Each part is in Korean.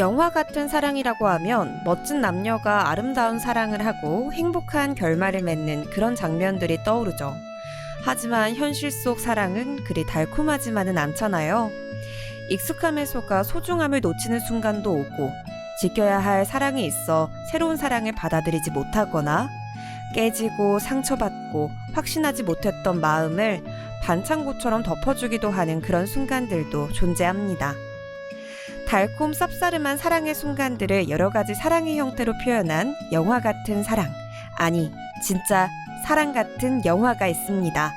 영화 같은 사랑이라고 하면 멋진 남녀가 아름다운 사랑을 하고 행복한 결말을 맺는 그런 장면들이 떠오르죠. 하지만 현실 속 사랑은 그리 달콤하지만은 않잖아요. 익숙함에 속아 소중함을 놓치는 순간도 오고, 지켜야 할 사랑이 있어 새로운 사랑을 받아들이지 못하거나, 깨지고 상처받고 확신하지 못했던 마음을 반창고처럼 덮어주기도 하는 그런 순간들도 존재합니다. 달콤 쌉싸름한 사랑의 순간들을 여러 가지 사랑의 형태로 표현한 영화 같은 사랑, 아니 진짜 사랑 같은 영화가 있습니다.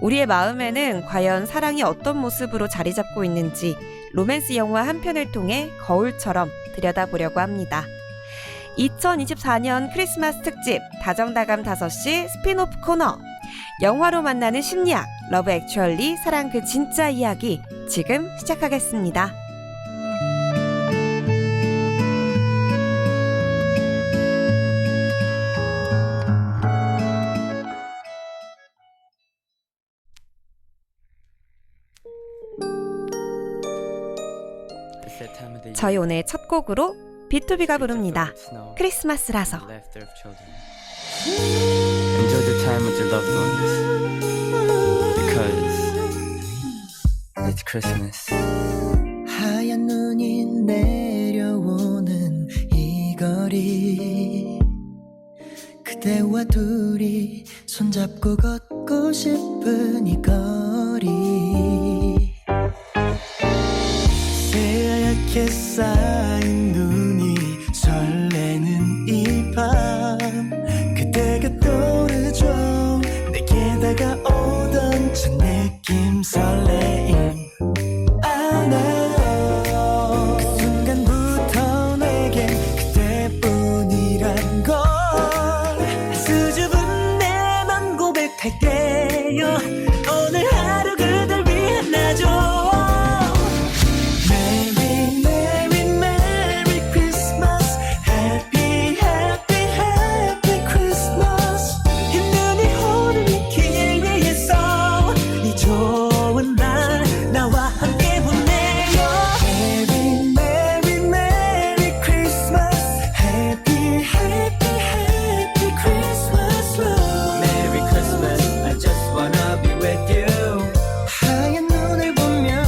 우리의 마음에는 과연 사랑이 어떤 모습으로 자리 잡고 있는지 로맨스 영화 한 편을 통해 거울처럼 들여다보려고 합니다. 2024년 크리스마스 특집 다정다감 5시 스피노프 코너, 영화로 만나는 심리학 러브 액츄얼리 사랑 그 진짜 이야기 지금 시작하겠습니다. 저희 오늘 첫 곡으로 B2B가 부릅니다. 크리스마스라서. Enjoy the time with your loved ones because it's Christmas. 하얀 눈이 내려오는 이 거리, 그대와 둘이 손잡고 걷고 싶은 이 거리, 새하얗게 쌓인 눈이 설레는 이 밤, 그대가 떠오르죠. 내게 다가오던 저 느낌 설레임. I know 그 순간부터 내겐 그대뿐이란 걸, 수줍은 내 맘 고백할게요. 오늘 하루 그댈 위해 나죠. Merry Merry Merry Christmas, Happy Happy Happy Christmas. 흰 눈이 호르는 길 위에서 이 좋은 날 나와 함께 보내요. Merry Merry Merry Christmas, Happy Happy Happy Christmas love. Merry Christmas, I just wanna be with you. 하얀 눈을 보며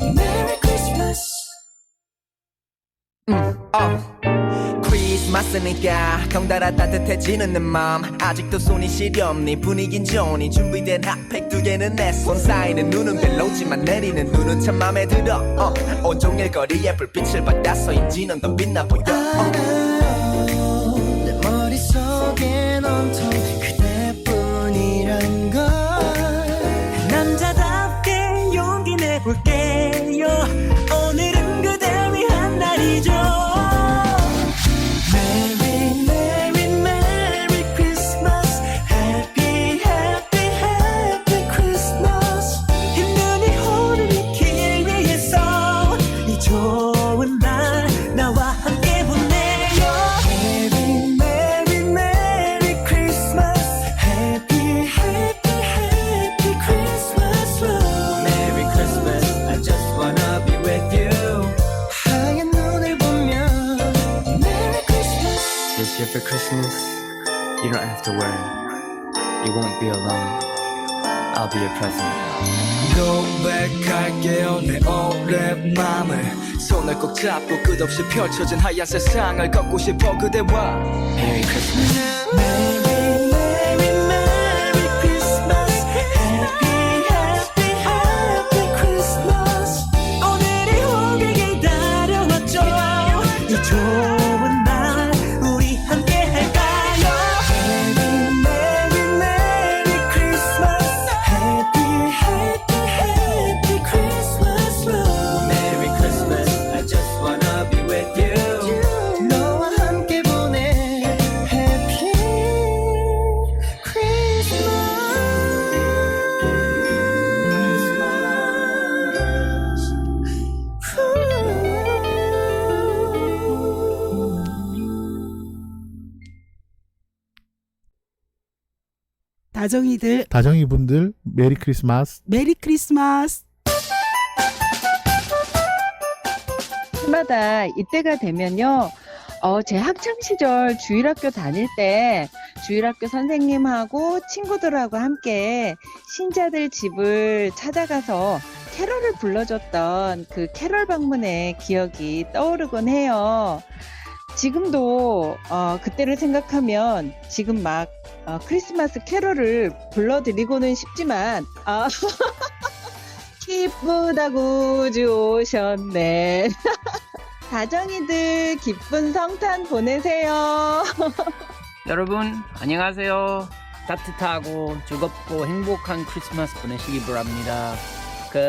Merry Christmas. 크리스마스니까 덩달아 따뜻해지는 내 맘, 아직도 손이 시렵니 분위긴 좋으니 준비된 핫팩 2개는 내 손 사이는 눈은 별로지만 내리는 눈은 참 맘에 들어. 온종일 거리에 불빛을 받아서인지는 더 빛나 보여. 알아요, 내 머릿속엔 온통 그대뿐이란 걸. 남자답게 용기 내볼게요. 오늘은 그댈 위한 날이죠. Merry Merry Merry Christmas, Happy Happy Happy Christmas. 흰 눈이 호르는 길 위에서 이 좋은 날 나와 함께 보내요. Merry Merry Merry Christmas, Happy Happy Happy Christmas love. Merry Christmas, I just wanna be with you. 하얀 눈을 보며 Merry Christmas. This year for Christmas, you don't have to worry. You won't be alone. I'll be your present. 고백할게요 내 오랜맘을, 손을 꼭 잡고 끝없이 펼쳐진 하얀 세상을 걷고 싶어 그대와. Merry Christmas. Merry Merry Merry Christmas, Happy Happy Happy Christmas. 오늘이 오길 기다려왔죠. 이 좋은 날 우리 함께 할까요? Merry Merry Merry Christmas, Happy Happy Happy Christmas love. Merry Christmas, I just wanna be with you. 너와 함께 보내 Happy 다정이들 다정이분들 메리 크리스마스. 메리 크리스마스. 해마다 이때가 되면요. 제 학창 시절 주일학교 다닐 때 주일학교 선생님하고 친구들하고 함께 신자들 집을 찾아가서 캐럴을 불러줬던 그 캐럴 방문의 기억이 떠오르곤 해요. 지금도 그때를 생각하면 지금 막 크리스마스 캐럴을 불러드리고는 싶지만 기쁘다고 오셨네. 다정이들 기쁜 성탄 보내세요. 여러분 안녕하세요. 따뜻하고 즐겁고 행복한 크리스마스 보내시기 바랍니다.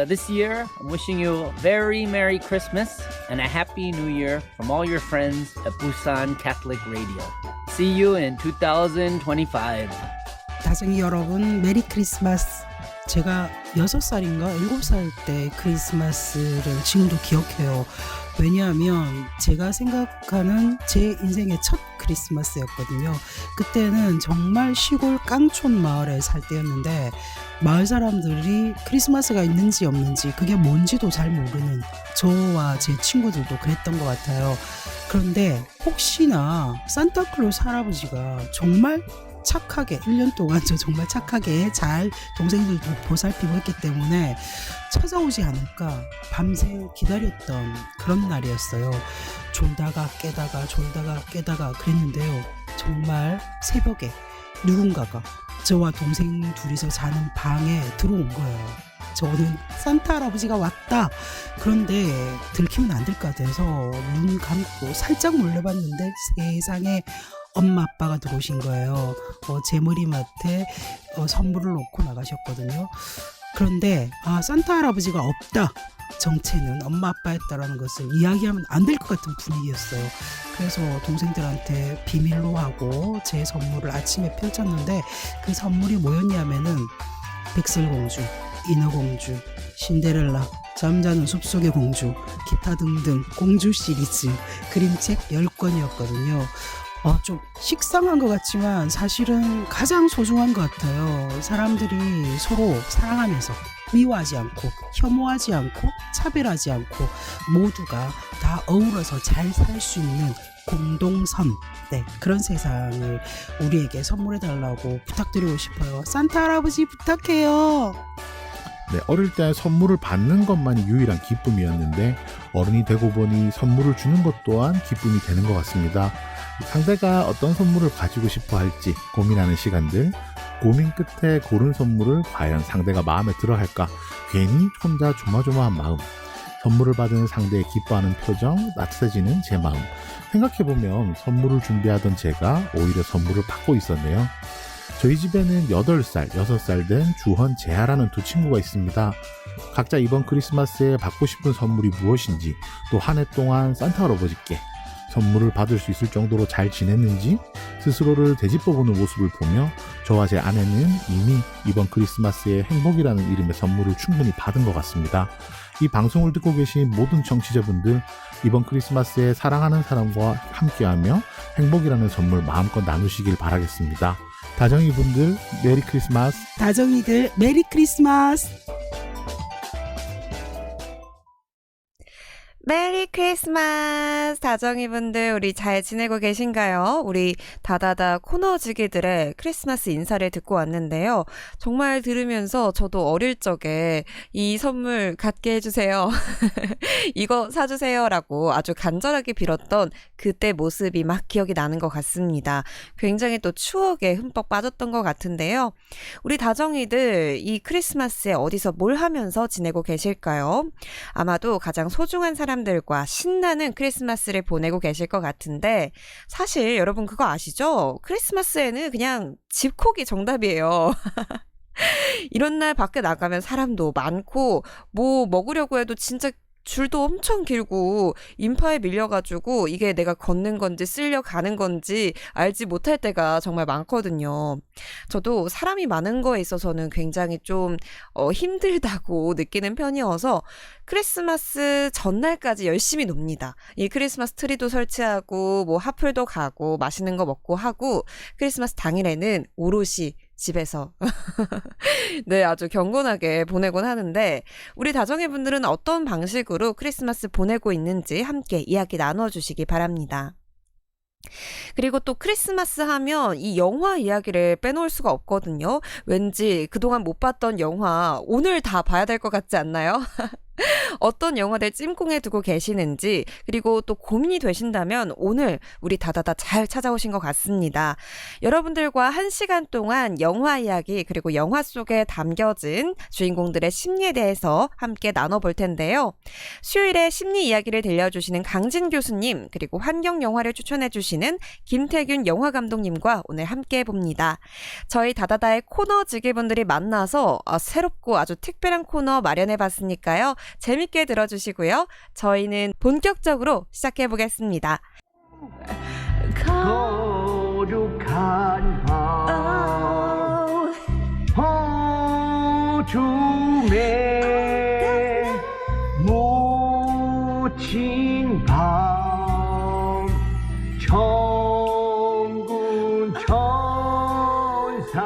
This year, I'm wishing you a very Merry Christmas and a Happy New Year from all your friends at Busan Catholic Radio. See you in 2025. 다정이 여러분, 메리 크리스마스. 제가 6살인가 7살 때 크리스마스를 지금도 기억해요. 왜냐하면 제가 생각하는 제 인생의 첫 크리스마스였거든요. 그때는 정말 시골 깡촌 마을에 살 때였는데 마을 사람들이 크리스마스가 있는지 없는지 그게 뭔지도 잘 모르는 저와 제 친구들도 그랬던 것 같아요. 그런데 혹시나 산타클로스 할아버지가 정말 착하게 1년 동안 저 정말 착하게 잘 동생들도 보살피고 했기 때문에 찾아오지 않을까 밤새 기다렸던 그런 날이었어요. 졸다가 깨다가 졸다가 깨다가 그랬는데요. 정말 새벽에 누군가가 저와 동생 둘이서 자는 방에 들어온 거예요. 저는 산타 할아버지가 왔다. 그런데 들키면 안 될 것 같아서 눈 감고 살짝 몰려봤는데 세상에 엄마 아빠가 들어오신 거예요. 제 머리맡에 선물을 놓고 나가셨거든요. 그런데 산타 할아버지가 없다. 정체는 엄마 아빠였다라는 것을 이야기하면 안 될 것 같은 분위기였어요. 그래서 동생들한테 비밀로 하고 제 선물을 아침에 펼쳤는데 그 선물이 뭐였냐면은 백설공주, 인어공주, 신데렐라, 잠자는 숲속의 공주, 기타 등등 공주 시리즈 그림책 10권이었거든요. 좀 식상한 것 같지만 사실은 가장 소중한 것 같아요. 사람들이 서로 사랑하면서 미워하지 않고 혐오하지 않고 차별하지 않고 모두가 다 어우러서 잘 살 수 있는 공동선, 그런 세상을 우리에게 선물해달라고 부탁드리고 싶어요. 산타 할아버지 부탁해요. 네, 어릴 때 선물을 받는 것만이 유일한 기쁨이었는데 어른이 되고 보니 선물을 주는 것 또한 기쁨이 되는 것 같습니다. 상대가 어떤 선물을 가지고 싶어 할지 고민하는 시간들, 고민 끝에 고른 선물을 과연 상대가 마음에 들어 할까, 괜히 혼자 조마조마한 마음, 선물을 받은 상대의 기뻐하는 표정, 따뜻해지는 제 마음. 생각해보면 선물을 준비하던 제가 오히려 선물을 받고 있었네요. 저희 집에는 8살, 6살 된 주헌, 재하라는 두 친구가 있습니다. 각자 이번 크리스마스에 받고 싶은 선물이 무엇인지, 또 한 해 동안 산타 할아버지께 선물을 받을 수 있을 정도로 잘 지냈는지 스스로를 되짚어보는 모습을 보며 저와 제 아내는 이미 이번 크리스마스에 행복이라는 이름의 선물을 충분히 받은 것 같습니다. 이 방송을 듣고 계신 모든 청취자분들, 이번 크리스마스에 사랑하는 사람과 함께하며 행복이라는 선물 마음껏 나누시길 바라겠습니다. 다정이 분들 메리 크리스마스. 다정이들 메리 크리스마스. 메리 크리스마스! 다정이분들 우리 잘 지내고 계신가요? 우리 다다다 코너지기들의 크리스마스 인사를 듣고 왔는데요. 정말 들으면서 저도 어릴 적에 이 선물 갖게 해주세요. 이거 사주세요 라고 아주 간절하게 빌었던 그때 모습이 막 기억이 나는 것 같습니다. 굉장히 또 추억에 흠뻑 빠졌던 것 같은데요. 우리 다정이들 이 크리스마스에 어디서 뭘 하면서 지내고 계실까요? 아마도 가장 소중한 사람들과 신나는 크리스마스를 보내고 계실 것 같은데, 사실 여러분 그거 아시죠? 크리스마스에는 그냥 집콕이 정답이에요. 이런 날 밖에 나가면 사람도 많고 뭐 먹으려고 해도 진짜 줄도 엄청 길고 인파에 밀려가지고 이게 내가 걷는 건지 쓸려 가는 건지 알지 못할 때가 정말 많거든요. 저도 사람이 많은 거에 있어서는 굉장히 좀 힘들다고 느끼는 편이어서 크리스마스 전날까지 열심히 놉니다. 이 크리스마스 트리도 설치하고 뭐 하플도 가고 맛있는 거 먹고 하고, 크리스마스 당일에는 오롯이 집에서. 네, 아주 경건하게 보내곤 하는데 우리 다정의 분들은 어떤 방식으로 크리스마스 보내고 있는지 함께 이야기 나눠주시기 바랍니다. 그리고 또 크리스마스 하면 이 영화 이야기를 빼놓을 수가 없거든요. 왠지 그동안 못 봤던 영화 오늘 다 봐야 될 것 같지 않나요? 어떤 영화들 찜통에 두고 계시는지, 그리고 또 고민이 되신다면 오늘 우리 다다다 잘 찾아오신 것 같습니다. 여러분들과 1시간 동안 영화 이야기, 그리고 영화 속에 담겨진 주인공들의 심리에 대해서 함께 나눠볼 텐데요. 수요일에 심리 이야기를 들려주시는 강진 교수님, 그리고 환경 영화를 추천해주시는 김태균 영화 감독님과 오늘 함께 해봅니다. 저희 다다다의 코너 지기분들이 만나서 새롭고 아주 특별한 코너 마련해봤으니까요. 재밌게 들어주시고요. 저희는 본격적으로 시작해보겠습니다. 거룩한 밤 어둠에 묻힌 밤 천군 천사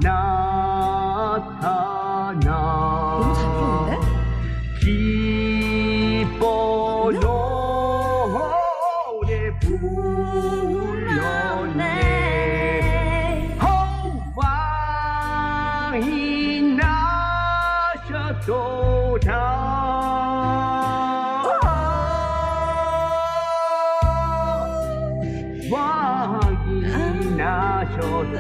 나타나 너무 잘 부르는데? 기뻐 노래 불렀네 왕이 나셨도다 왕이 나셨도다.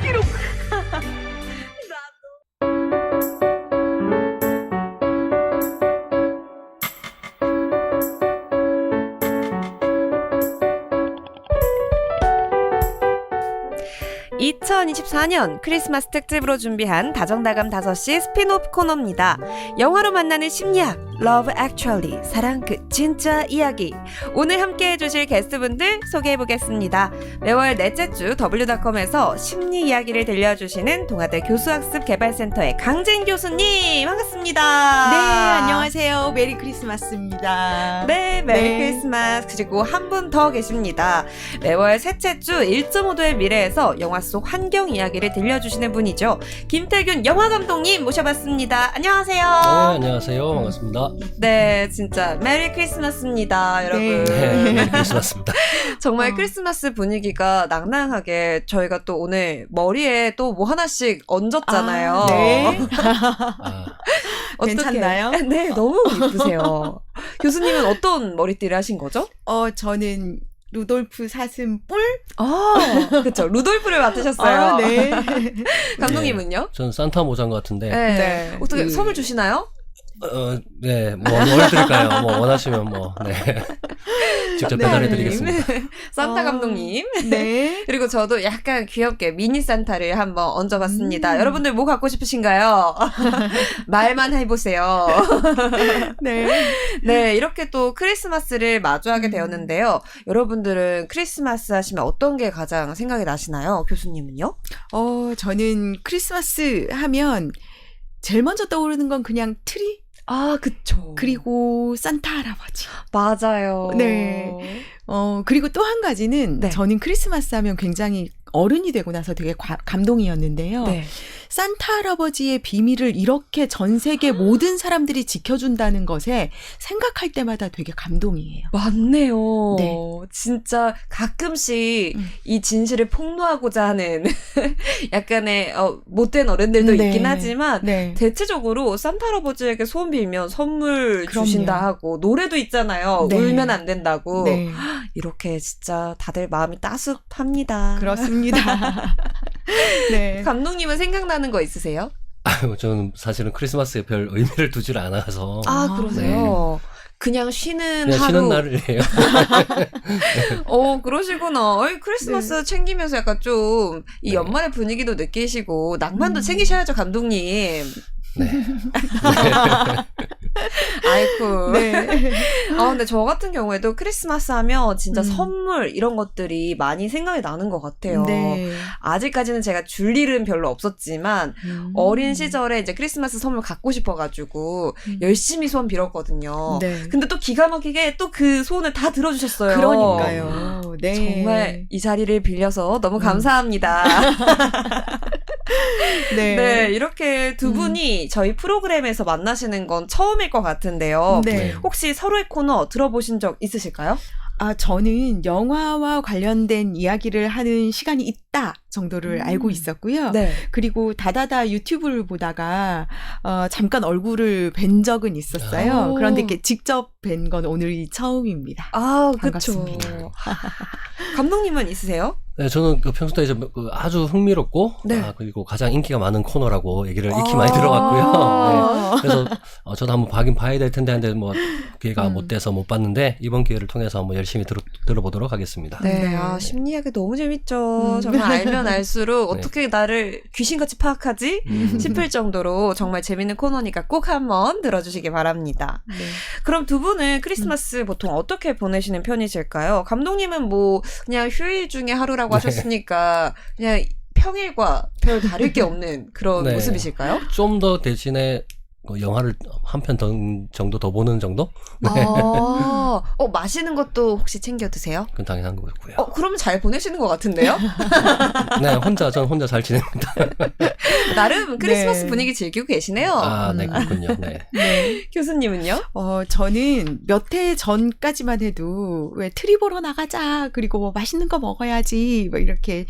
기록 2024년 크리스마스 특집으로 준비한 다정다감 5시 스피노프 코너입니다. 영화로 만나는 심리학, Love Actually, 사랑 그 진짜 이야기. 오늘 함께 해주실 게스트분들 소개해보겠습니다. 매월 넷째 주 w.com에서 심리 이야기를 들려주시는 동아대 교수학습 개발센터의 강진 교수님, 반갑습니다. 네, 안녕하세요. 메리 크리스마스입니다. 네, 메리 크리스마스. 그리고 한 분 더 계십니다. 매월 셋째 주 1.5도의 미래에서 영화 속 환경 이야기를 들려주시는 분이죠. 김태균 영화 감독님 모셔봤습니다. 안녕하세요. 네, 안녕하세요. 반갑습니다. 네, 진짜 메리 크리스마스입니다, 여러분. 네, 메리 크리스마스입니다. 정말 크리스마스 분위기가 낭낭하게, 저희가 또 오늘 머리에 또 뭐 하나씩 얹었잖아요. 네. 어떻게? 괜찮나요? 네, 너무 예쁘세요. 교수님은 어떤 머리띠를 하신 거죠? 저는 루돌프 사슴뿔? 그렇죠. 루돌프를 맡으셨어요. 네. 감독님은요? 전 산타 모자인 것 같은데. 네. 어떻게 선물 주시나요? 네, 뭐 드릴까요? 뭐 원하시면 뭐, 네. 직접 배달해드리겠습니다. 산타 감독님. 네. 그리고 저도 약간 귀엽게 미니 산타를 한번 얹어봤습니다. 여러분들 뭐 갖고 싶으신가요? 말만 해보세요. 네. 네, 이렇게 또 크리스마스를 마주하게 되었는데요. 여러분들은 크리스마스 하시면 어떤 게 가장 생각이 나시나요? 교수님은요? 저는 크리스마스 하면 제일 먼저 떠오르는 건 그냥 트리? 그쵸. 그리고 산타 할아버지. 맞아요. 네. 그리고 또 한 가지는 네. 저는 크리스마스 하면 굉장히 어른이 되고 나서 되게 감동이었는데요. 네. 산타 할아버지의 비밀을 이렇게 전 세계 모든 사람들이 지켜준다는 것에 생각할 때마다 되게 감동이에요. 맞네요. 네. 진짜 가끔씩 이 진실을 폭로하고자 하는 약간의 못된 어른들도 네. 있긴 하지만 네. 대체적으로 산타 할아버지에게 소원 빌면 선물 그럼요. 주신다 하고 노래도 있잖아요. 네. 울면 안 된다고. 네. 이렇게 진짜 다들 마음이 따뜻합니다. 그렇습니다. 네. 감독님은 생각나는 거 있으세요? 저는 사실은 크리스마스에 별 의미를 두질 않아서. 그러세요? 그냥 쉬는 그냥 하루. 쉬는 날이에요. 그러시구나. 크리스마스 챙기면서 약간 좀 이 연말의 분위기도 느끼시고 낭만도 챙기셔야죠, 감독님. 네. 아이쿠. 네. 근데 저 같은 경우에도 크리스마스 하면 진짜 음. 선물 이런 것들이 많이 생각이 나는 것 같아요. 네. 아직까지는 제가 줄 일은 별로 없었지만 어린 시절에 이제 크리스마스 선물 갖고 싶어가지고 열심히 소원 빌었거든요. 네. 근데 또 기가 막히게 또 그 소원을 다 들어주셨어요. 그러니까요. 네. 정말 이 자리를 빌려서 너무 감사합니다. 네. 네, 이렇게 두 분이 저희 프로그램에서 만나시는 건 처음일 것 같은데요. 네. 혹시 서로의 코너 들어보신 적 있으실까요? 저는 영화와 관련된 이야기를 하는 시간이 있다 정도를 알고 있었고요. 네. 그리고 다다다 유튜브를 보다가 잠깐 얼굴을 뵌 적은 있었어요. 오. 그런데 이렇게 직접 뵌 건 오늘이 처음입니다. 아, 그쵸. 반갑습니다. 감독님은 있으세요? 네, 저는 그 평소 때 이제 그 아주 흥미롭고 네. 그리고 가장 인기가 많은 코너라고 얘기를 익히 많이 들어갔고요. 네. 그래서 저도 한번 봐긴 봐야 될 텐데 한데 뭐 기회가 못 돼서 못 봤는데 이번 기회를 통해서 한번 열심히 들어보도록 하겠습니다. 네. 심리학이 너무 재밌죠. 정말 알면 알수록 네. 어떻게 나를 귀신같이 파악하지? 싶을 정도로 정말 재밌는 코너니까 꼭 한번 들어주시기 바랍니다. 네. 그럼 두 분은 크리스마스 보통 어떻게 보내시는 편이실까요? 감독님은 뭐 그냥 휴일 중에 하루라고 하셨으니까 그냥 평일과 별 다를 게 없는 그런 네. 모습이실까요? 좀 더 대신에 영화를 한 편 정도 더 보는 정도? 네. 마시는 것도 혹시 챙겨 드세요? 그건 당연한 거고요. 그러면 잘 보내시는 것 같은데요? 네, 전 혼자 잘 지냅니다. 나름 크리스마스 네. 분위기 즐기고 계시네요. 아, 네, 그렇군요. 네. 교수님은요? 저는 몇 해 전까지만 해도 왜 트리 보러 나가자, 그리고 뭐 맛있는 거 먹어야지, 뭐 이렇게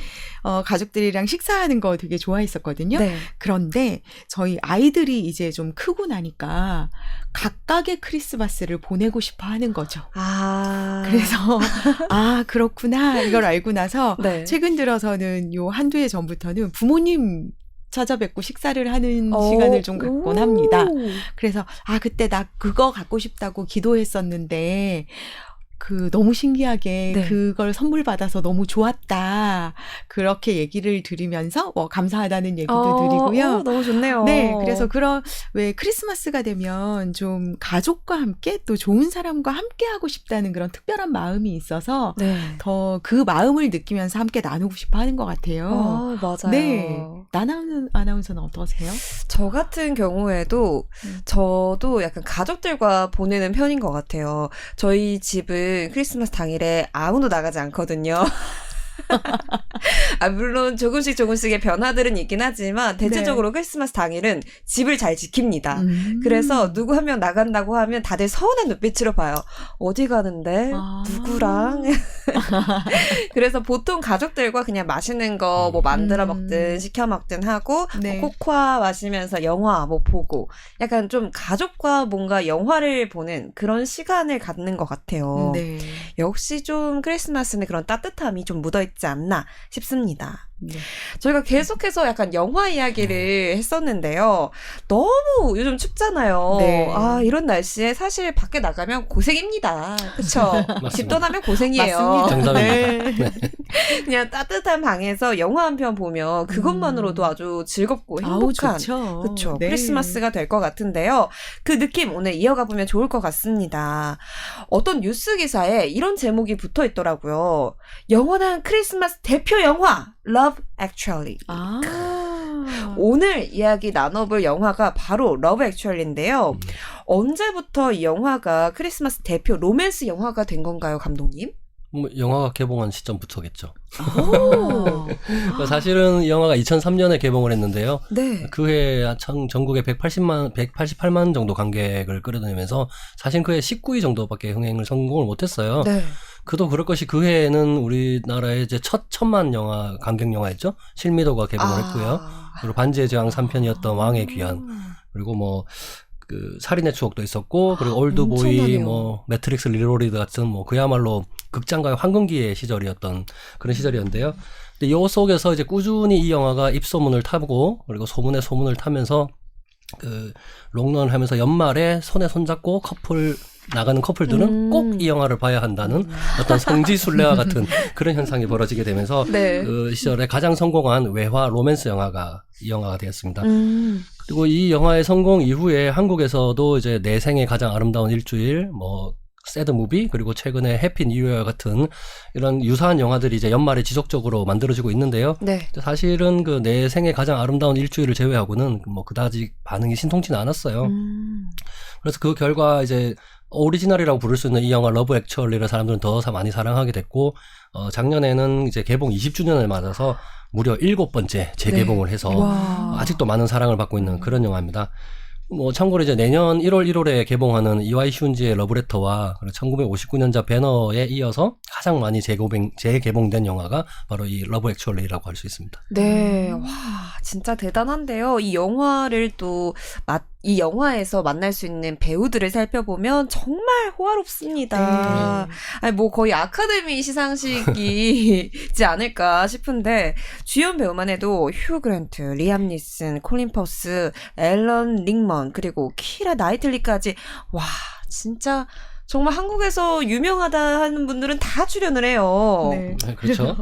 가족들이랑 식사하는 거 되게 좋아했었거든요. 네. 그런데 저희 아이들이 이제 좀 크고 나니까 각각의 크리스마스를 보내고 싶어 하는 거죠. 그래서 그렇구나 이걸 알고 나서 네. 최근 들어서는 요 한두 해 전부터는 부모님 찾아뵙고 식사를 하는 시간을 좀 갖곤 합니다. 그래서 그때 나 그거 갖고 싶다고 기도했었는데 너무 신기하게 네. 그걸 선물 받아서 너무 좋았다. 그렇게 얘기를 들으면서 감사하다는 얘기도 드리고요. 너무 좋네요. 네, 그래서 왜 크리스마스가 되면 좀 가족과 함께 또 좋은 사람과 함께 하고 싶다는 그런 특별한 마음이 있어서 네. 더 그 마음을 느끼면서 함께 나누고 싶어 하는 것 같아요. 맞아요. 네. 아나운서는 어떠세요? 저 같은 경우에도 저도 약간 가족들과 보내는 편인 것 같아요. 저희 집은 크리스마스 당일에 아무도 나가지 않거든요. 물론 조금씩의 변화들은 있긴 하지만 대체적으로 크리스마스 당일은 집을 잘 지킵니다. 그래서 누구 한 명 나간다고 하면 다들 서운한 눈빛으로 봐요. 어디 가는데? 누구랑? 그래서 보통 가족들과 그냥 맛있는 거 뭐 만들어 먹든 시켜 먹든 하고 네. 뭐 코코아 마시면서 영화 뭐 보고 약간 좀 가족과 뭔가 영화를 보는 그런 시간을 갖는 것 같아요. 네. 역시 좀 크리스마스는 그런 따뜻함이 좀 묻어있지 않나 싶습니다. 네. 저희가 계속해서 약간 영화 이야기를 했었는데요. 너무 요즘 춥잖아요. 네. 이런 날씨에 사실 밖에 나가면 고생입니다. 그쵸? 집 떠나면 고생이에요. 맞습니다. 정답입니다. 네. 그냥 따뜻한 방에서 영화 한 편 보면 그것만으로도 아주 즐겁고 행복한 좋죠. 그쵸. 네. 크리스마스가 될 것 같은데요. 그 느낌 오늘 이어가 보면 좋을 것 같습니다. 어떤 뉴스 기사에 이런 제목이 붙어 있더라고요. 영원한 크리스마스 대표 영화 Love Actually. 오늘 이야기 나눠볼 영화가 바로 Love Actually인데요. 언제부터 이 영화가 크리스마스 대표 로맨스 영화가 된 건가요, 감독님? 영화가 개봉한 시점부터겠죠. 사실은 이 영화가 2003년에 개봉을 했는데요. 네. 그 해에 전국에 188만 정도 관객을 끌어들이면서 사실 그 해 19위 정도밖에 흥행을 성공을 못했어요. 네. 그도 그럴 것이 그 해에는 우리나라의 이제 첫 천만 영화, 관객 영화였죠. 실미도가 개봉을 했고요. 그리고 반지의 제왕 3편이었던 왕의 귀환. 그리고 뭐 살인의 추억도 있었고, 그리고 올드보이, 엄청나네요. 매트릭스 리로리드 같은 그야말로 극장가의 황금기의 시절이었던 그런 시절이었는데요. 근데 이 속에서 이제 꾸준히 이 영화가 입소문을 타고, 그리고 소문을 타면서 롱런을 하면서 연말에 손에 손잡고 커플 나가는 커플들은 꼭 이 영화를 봐야 한다는 어떤 성지순례와 같은 그런 현상이 벌어지게 되면서 네. 그 시절에 가장 성공한 외화 로맨스 영화가 이 영화가 되었습니다. 그리고 이 영화의 성공 이후에 한국에서도 이제 내 생애 가장 아름다운 일주일, 뭐 새드 무비, 그리고 최근에 해피 뉴 이어 같은 이런 유사한 영화들이 이제 연말에 지속적으로 만들어지고 있는데요. 네. 사실은 그 내 생애 가장 아름다운 일주일을 제외하고는 뭐 그다지 반응이 신통치는 않았어요. 그래서 그 결과 이제 오리지널이라고 부를 수 있는 이 영화 러브 액츄얼리를 사람들은 더 많이 사랑하게 됐고, 작년에는 이제 개봉 20주년을 맞아서 무려 7번째 재개봉을 해서 아직도 많은 사랑을 받고 있는 그런 영화입니다. 뭐 참고로 이제 내년 1월 1월에 개봉하는 이와이 슌지의 러브레터와 1959년작 배너에 이어서 가장 많이 재개봉된 영화가 바로 이 러브 액츄얼리라고 할 수 있습니다. 네, 와, 진짜 대단한데요. 이 영화를 또 이 영화에서 만날 수 있는 배우들을 살펴보면 정말 호화롭습니다. 아니, 뭐 거의 아카데미 시상식이지 않을까 싶은데 주연 배우만 해도 휴 그랜트, 리암 니슨, 콜린 퍼스, 앨런 링먼, 그리고 키라 나이틀리까지 와, 진짜 정말 한국에서 유명하다 하는 분들은 다 출연을 해요. 네. 네, 그렇죠.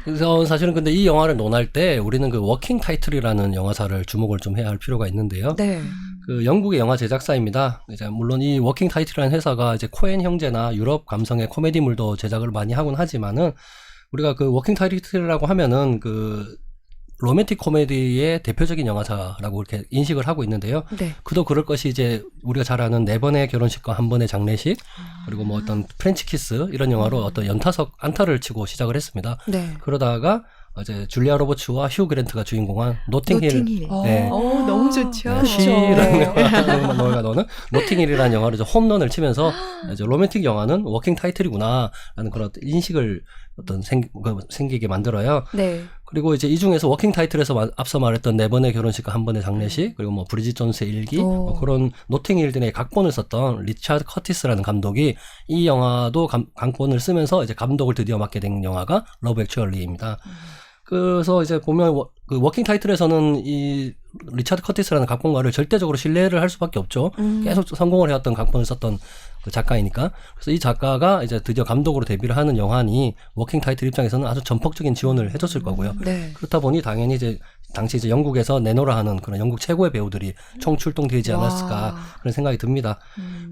그래서 사실은 근데 이 영화를 논할 때 우리는 그 워킹 타이틀이라는 영화사를 주목을 좀 해야 할 필요가 있는데요. 네. 그 영국의 영화 제작사입니다. 이제 물론 이 워킹 타이틀이라는 회사가 이제 코엔 형제나 유럽 감성의 코미디물도 제작을 많이 하곤 하지만은 우리가 그 워킹 타이틀이라고 하면은 그 로맨틱 코미디의 대표적인 영화사라고 이렇게 인식을 하고 있는데요. 네. 그도 그럴 것이 이제 우리가 잘 아는 4번의 결혼식과 1번의 장례식, 그리고 뭐 어떤 프렌치 키스 이런 영화로 어떤 연타석 안타를 치고 시작을 했습니다. 네. 그러다가 이제 줄리아 로버츠와 휴 그랜트가 주인공한 노팅힐. 네. 너무 좋죠. 네, 시라는 영화가 너는 노팅힐이라는 영화로 이제 홈런을 치면서 이제 로맨틱 영화는 워킹 타이틀이구나라는 그런 인식을 어떤 생기게 만들어요. 네. 그리고 이제 이 중에서 워킹 타이틀에서 앞서 말했던 4번의 결혼식과 1번의 장례식, 그리고 뭐 브리짓 존스의 일기, 뭐 그런 노팅힐 등의 각본을 썼던 리차드 커티스라는 감독이 이 영화도 각본을 쓰면서 이제 감독을 드디어 맡게 된 영화가 러브 액츄얼리입니다. 그래서 이제 보면 그 워킹 타이틀에서는 이 리차드 커티스라는 각본가를 절대적으로 신뢰를 할 수밖에 없죠. 계속 성공을 해왔던 각본을 썼던 그 작가이니까. 그래서 이 작가가 이제 드디어 감독으로 데뷔를 하는 영화니 워킹 타이틀 입장에서는 아주 전폭적인 지원을 해줬을 거고요. 네. 그렇다 보니 당연히 이제 당시 이제 영국에서 내노라 하는 그런 영국 최고의 배우들이 총출동되지 않았을까 그런 생각이 듭니다.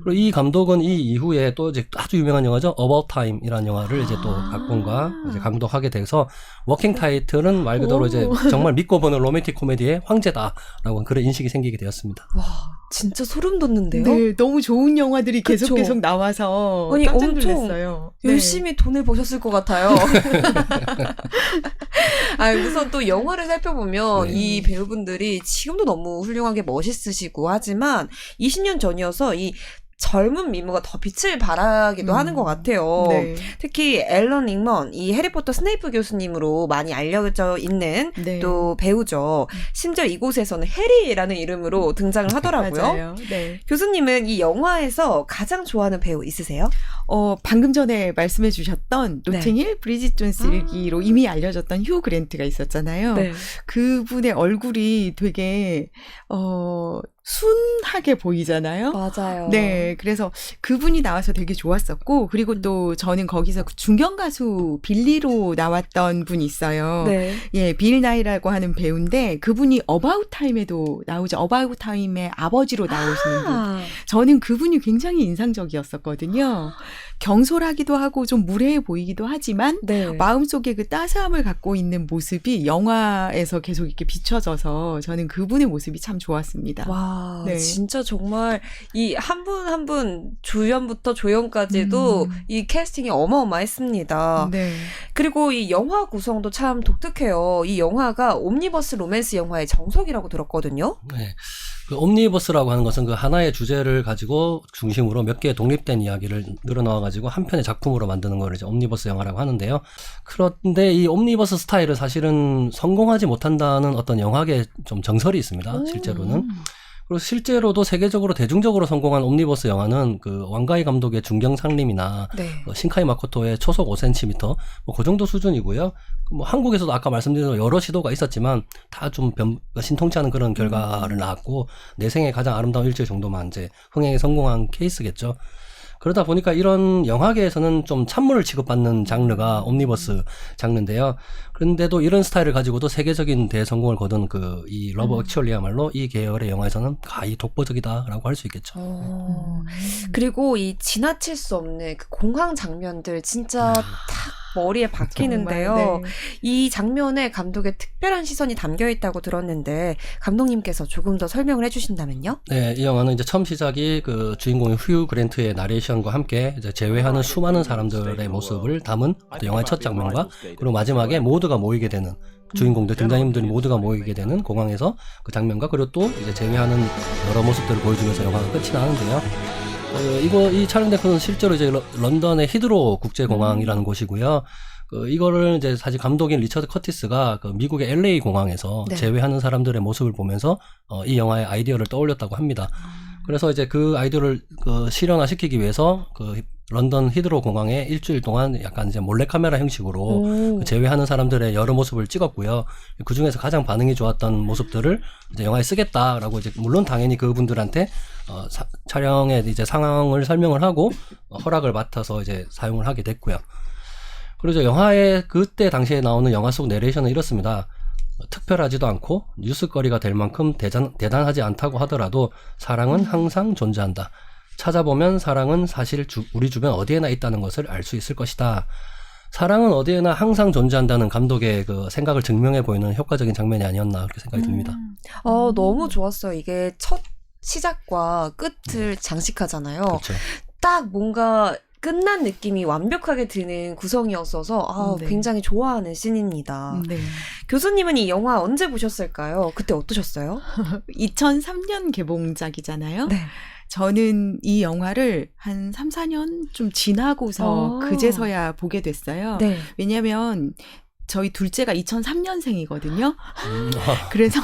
그리고 이 감독은 이 이후에 또 이제 아주 유명한 영화죠. About Time이라는 영화를 이제 또 각본과 이제 감독하게 돼서 워킹 타이틀은 말 그대로 이제 정말 믿고 보는 로맨틱 코미디의 황제다라고 그런 인식이 생기게 되었습니다. 와, 진짜 소름 돋는데요? 네, 너무 좋은 영화들이 그쵸? 계속 나와서 아니, 깜짝 엄청 놀랐어요. 열심히 돈을 버셨을 것 같아요. 아, 우선 또 영화를 살펴보면 이 배우분들이 지금도 너무 훌륭하게 멋있으시고 하지만 20년 전이어서 이 젊은 미모가 더 빛을 발하기도 하는 것 같아요. 네. 특히 앨런 링먼, 이 해리포터 스네이프 교수님으로 많이 알려져 있는 네. 또 배우죠. 심지어 이곳에서는 해리라는 이름으로 등장을 하더라고요. 맞아요. 네. 교수님은 이 영화에서 가장 좋아하는 배우 있으세요? 방금 전에 말씀해 주셨던 네. 노팅힐 브리짓 존스 일기로 이미 알려졌던 휴 그랜트가 있었잖아요. 네. 그분의 얼굴이 되게 순하게 보이잖아요. 맞아요. 네, 그래서 그분이 나와서 되게 좋았었고, 그리고 또 저는 거기서 중견 가수 빌리로 나왔던 분이 있어요. 네. 예, 빌 나이라고 하는 배우인데 그분이 어바웃 타임에도 나오죠. 어바웃 타임의 아버지로 나오시는 분. 저는 그분이 굉장히 인상적이었었거든요. 경솔하기도 하고 좀 무례해 보이기도 하지만 네. 마음속에 그 따스함을 갖고 있는 모습이 영화에서 계속 이렇게 비춰져서 저는 그분의 모습이 참 좋았습니다. 와, 네. 진짜 정말 이 한 분 한 분 주연부터 조연까지도 이 캐스팅이 어마어마했습니다. 네. 그리고 이 영화 구성도 참 독특해요. 이 영화가 옴니버스 로맨스 영화의 정석이라고 들었거든요. 네. 그 옴니버스라고 하는 것은 그 하나의 주제를 가지고 중심으로 몇 개의 독립된 이야기를 늘어놓아 가지고 한 편의 작품으로 만드는 걸 이제 옴니버스 영화라고 하는데요. 그런데 이 옴니버스 스타일은 사실은 성공하지 못한다는 어떤 영화계 좀 정설이 있습니다. 실제로는. 그리고 실제로도 세계적으로 대중적으로 성공한 옴니버스 영화는 그 왕가이 감독의 중경상림이나 네. 신카이 마코토의 초속 5cm 뭐 그 정도 수준이고요. 뭐 한국에서도 아까 말씀드린 여러 시도가 있었지만 다 좀 신통치 않은 그런 결과를 낳았고 내 생애 가장 아름다운 일주일 정도만 이제 흥행에 성공한 케이스겠죠. 그러다 보니까 이런 영화계에서는 좀 찬물을 취급받는 장르가 옴니버스 장르인데요. 그런데도 이런 스타일을 가지고도 세계적인 대성공을 거둔 이 러브 액츄얼리야말로 이 계열의 영화에서는 가히 독보적이다라고 할 수 있겠죠. 그리고 이 지나칠 수 없는 그 공황 장면들 진짜 탁 머리에 박히는데요. 정말, 네. 이 장면에 감독의 특별한 시선이 담겨 있다고 들었는데 감독님께서 조금 더 설명을 해주신다면요? 네, 이 영화는 이제 처음 시작이 그 주인공인 휴 그랜트의 나레이션과 함께 이제 제외하는 수많은 사람들의 모습을 담은 영화의 첫 장면과 그리고 마지막에 모두가 모이게 되는 주인공들 등장인물들이 모두가 모이게 되는 공항에서 그 장면과 그리고 또 이제 제외하는 여러 모습들을 보여주면서 영화가 끝이 나는데요. 이 촬영된 건 실제로 이제 런던의 히드로 국제공항이라는 곳이고요. 이거를 이제 사실 감독인 리처드 커티스가 미국의 LA 공항에서 네. 제외하는 사람들의 모습을 보면서 이 영화의 아이디어를 떠올렸다고 합니다. 그래서 이제 그 아이디어를 실현화시키기 위해서 런던 히드로 공항에 일주일 동안 약간 이제 몰래카메라 형식으로 제외하는 사람들의 여러 모습을 찍었고요. 그 중에서 가장 반응이 좋았던 모습들을 이제 영화에 쓰겠다라고 이제 물론 당연히 그분들한테 촬영의 이제 상황을 설명을 하고 허락을 맡아서 이제 사용을 하게 됐고요. 그리고 영화의 그때 당시에 나오는 영화 속 내레이션은 이렇습니다. 특별하지도 않고 뉴스거리가 될 만큼 대단하지 않다고 하더라도 사랑은 항상 존재한다. 찾아보면 사랑은 사실 우리 주변 어디에나 있다는 것을 알 수 있을 것이다. 사랑은 어디에나 항상 존재한다는 감독의 그 생각을 증명해 보이는 효과적인 장면이 아니었나 그렇게 생각이 듭니다. 너무 좋았어요. 이게 첫 시작과 끝을 장식하잖아요. 그렇죠. 딱 뭔가 끝난 느낌이 완벽하게 드는 구성이었어서 네. 굉장히 좋아하는 씬입니다. 네. 교수님은 이 영화 언제 보셨을까요? 그때 어떠셨어요? 2003년 개봉작이잖아요. 네. 저는 이 영화를 한 3, 4년 좀 지나고서 그제서야 보게 됐어요. 네. 왜냐하면 저희 둘째가 2003년생이거든요. 그래서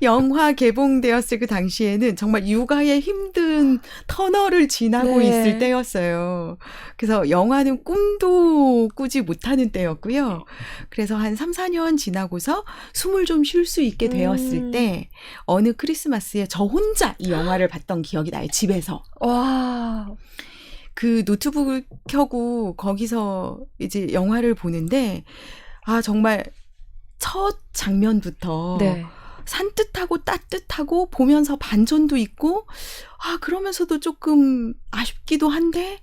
영화 개봉되었을 그 당시에는 정말 육아의 힘든 터널을 지나고 네. 있을 때였어요. 그래서 영화는 꿈도 꾸지 못하는 때였고요. 그래서 한 3, 4년 지나고서 숨을 좀 쉴 수 있게 되었을 때 어느 크리스마스에 저 혼자 이 영화를 봤던 기억이 나요. 집에서. 와. 그 노트북을 켜고 거기서 이제 영화를 보는데 정말 첫 장면부터 네. 산뜻하고 따뜻하고 보면서 반전도 있고 그러면서도 조금 아쉽기도 한데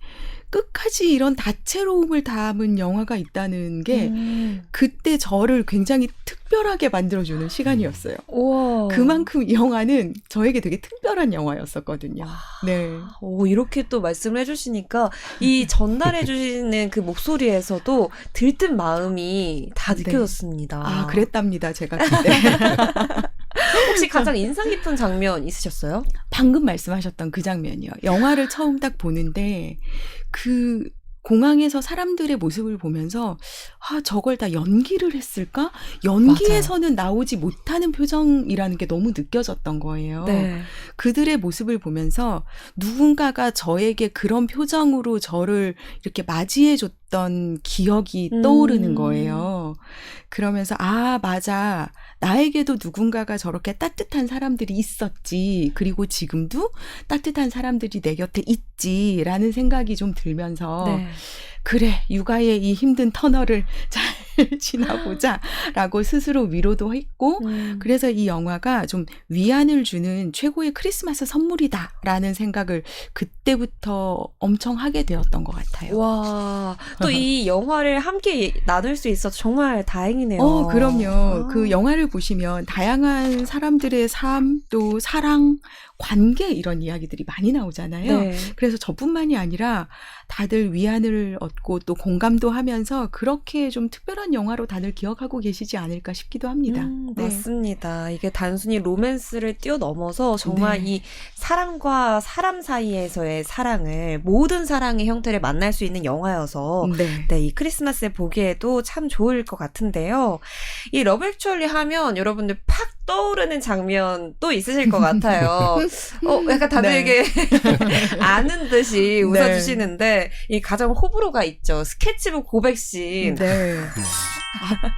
끝까지 이런 다채로움을 담은 영화가 있다는 게 그때 저를 굉장히 특별하게 만들어주는 시간이었어요. 우와. 그만큼 이 영화는 저에게 되게 특별한 영화였었거든요. 네. 이렇게 또 말씀을 해주시니까 이 전달해주시는 그 목소리에서도 들뜬 마음이 다 네. 느껴졌습니다. 그랬답니다. 제가 그때. 혹시 가장 인상 깊은 장면 있으셨어요? 방금 말씀하셨던 그 장면이요. 영화를 처음 딱 보는데 그 공항에서 사람들의 모습을 보면서 저걸 다 연기를 했을까? 연기에서는 나오지 못하는 표정이라는 게 너무 느껴졌던 거예요. 네. 그들의 모습을 보면서 누군가가 저에게 그런 표정으로 저를 이렇게 맞이해 줬던 기억이 떠오르는 거예요. 그러면서 맞아. 나에게도 누군가가 저렇게 따뜻한 사람들이 있었지. 그리고 지금도 따뜻한 사람들이 내 곁에 있지라는 생각이 좀 들면서 네. 그래, 육아의 이 힘든 터널을 잘 지나보자 라고 스스로 위로도 했고 그래서 이 영화가 좀 위안을 주는 최고의 크리스마스 선물이다 라는 생각을 그때부터 엄청 하게 되었던 것 같아요. 와, 또 이 영화를 함께 나눌 수 있어서 정말 다행이네요. 그럼요. 그 영화를 보시면 다양한 사람들의 삶, 또 사랑, 관계 이런 이야기들이 많이 나오잖아요. 네. 그래서 저뿐만이 아니라 다들 위안을 얻고 또 공감도 하면서 그렇게 좀 특별한 영화로 다들 기억하고 계시지 않을까 싶기도 합니다. 네. 맞습니다. 이게 단순히 로맨스를 뛰어넘어서 정말 이 사람과 사람 사이에서의 사랑을 모든 사랑의 형태를 만날 수 있는 영화여서 네, 이 크리스마스에 보기에도 참 좋을 것 같은데요. 이 러브 액츄얼리 하면 여러분들 팍 떠오르는 장면 또 있으실 것 같아요. 약간 다들 네. 이게 아는 듯이 웃어주시는데 이 가장 호불호가 있죠. 스케치북 고백씬. 네.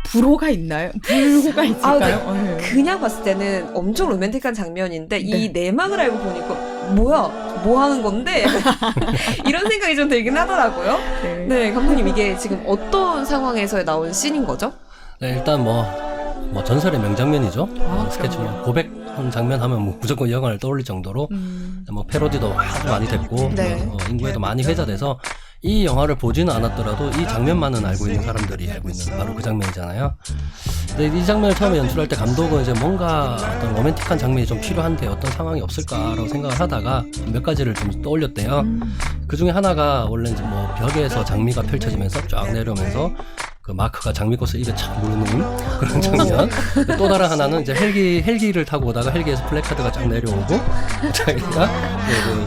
불호가 있나요? 불호가 있을까요? 그냥 봤을 때는 엄청 로맨틱한 장면인데 이 내막을 알고 보니까 뭐야, 뭐 하는 건데? 이런 생각이 좀 들긴 하더라고요. 네, 감독님 이게 지금 어떤 상황에서 나온 씬인 거죠? 네, 일단 뭐 전설의 명장면이죠. 스케치북 고백한 장면 하면 뭐 무조건 영화를 떠올릴 정도로 뭐 패러디도 아주 많이 됐고 네. 인구에도 많이 회자돼서 이 영화를 보지는 않았더라도 이 장면만은 알고 있는 사람들이 알고 있는 바로 그 장면이잖아요. 근데 이 장면을 처음에 연출할 때 감독은 이제 뭔가 어떤 로맨틱한 장면이 좀 필요한데 어떤 상황이 없을까라고 생각을 하다가 몇 가지를 좀 떠올렸대요. 그 중에 하나가 원래 이제 뭐 벽에서 장미가 펼쳐지면서 쫙 내려오면서 그 마크가 장미꽃을 입에 착 물는 그런 장면. 또 다른 하나는 이제 헬기를 타고 오다가 헬기에서 플래카드가 쫙 내려오고 자기가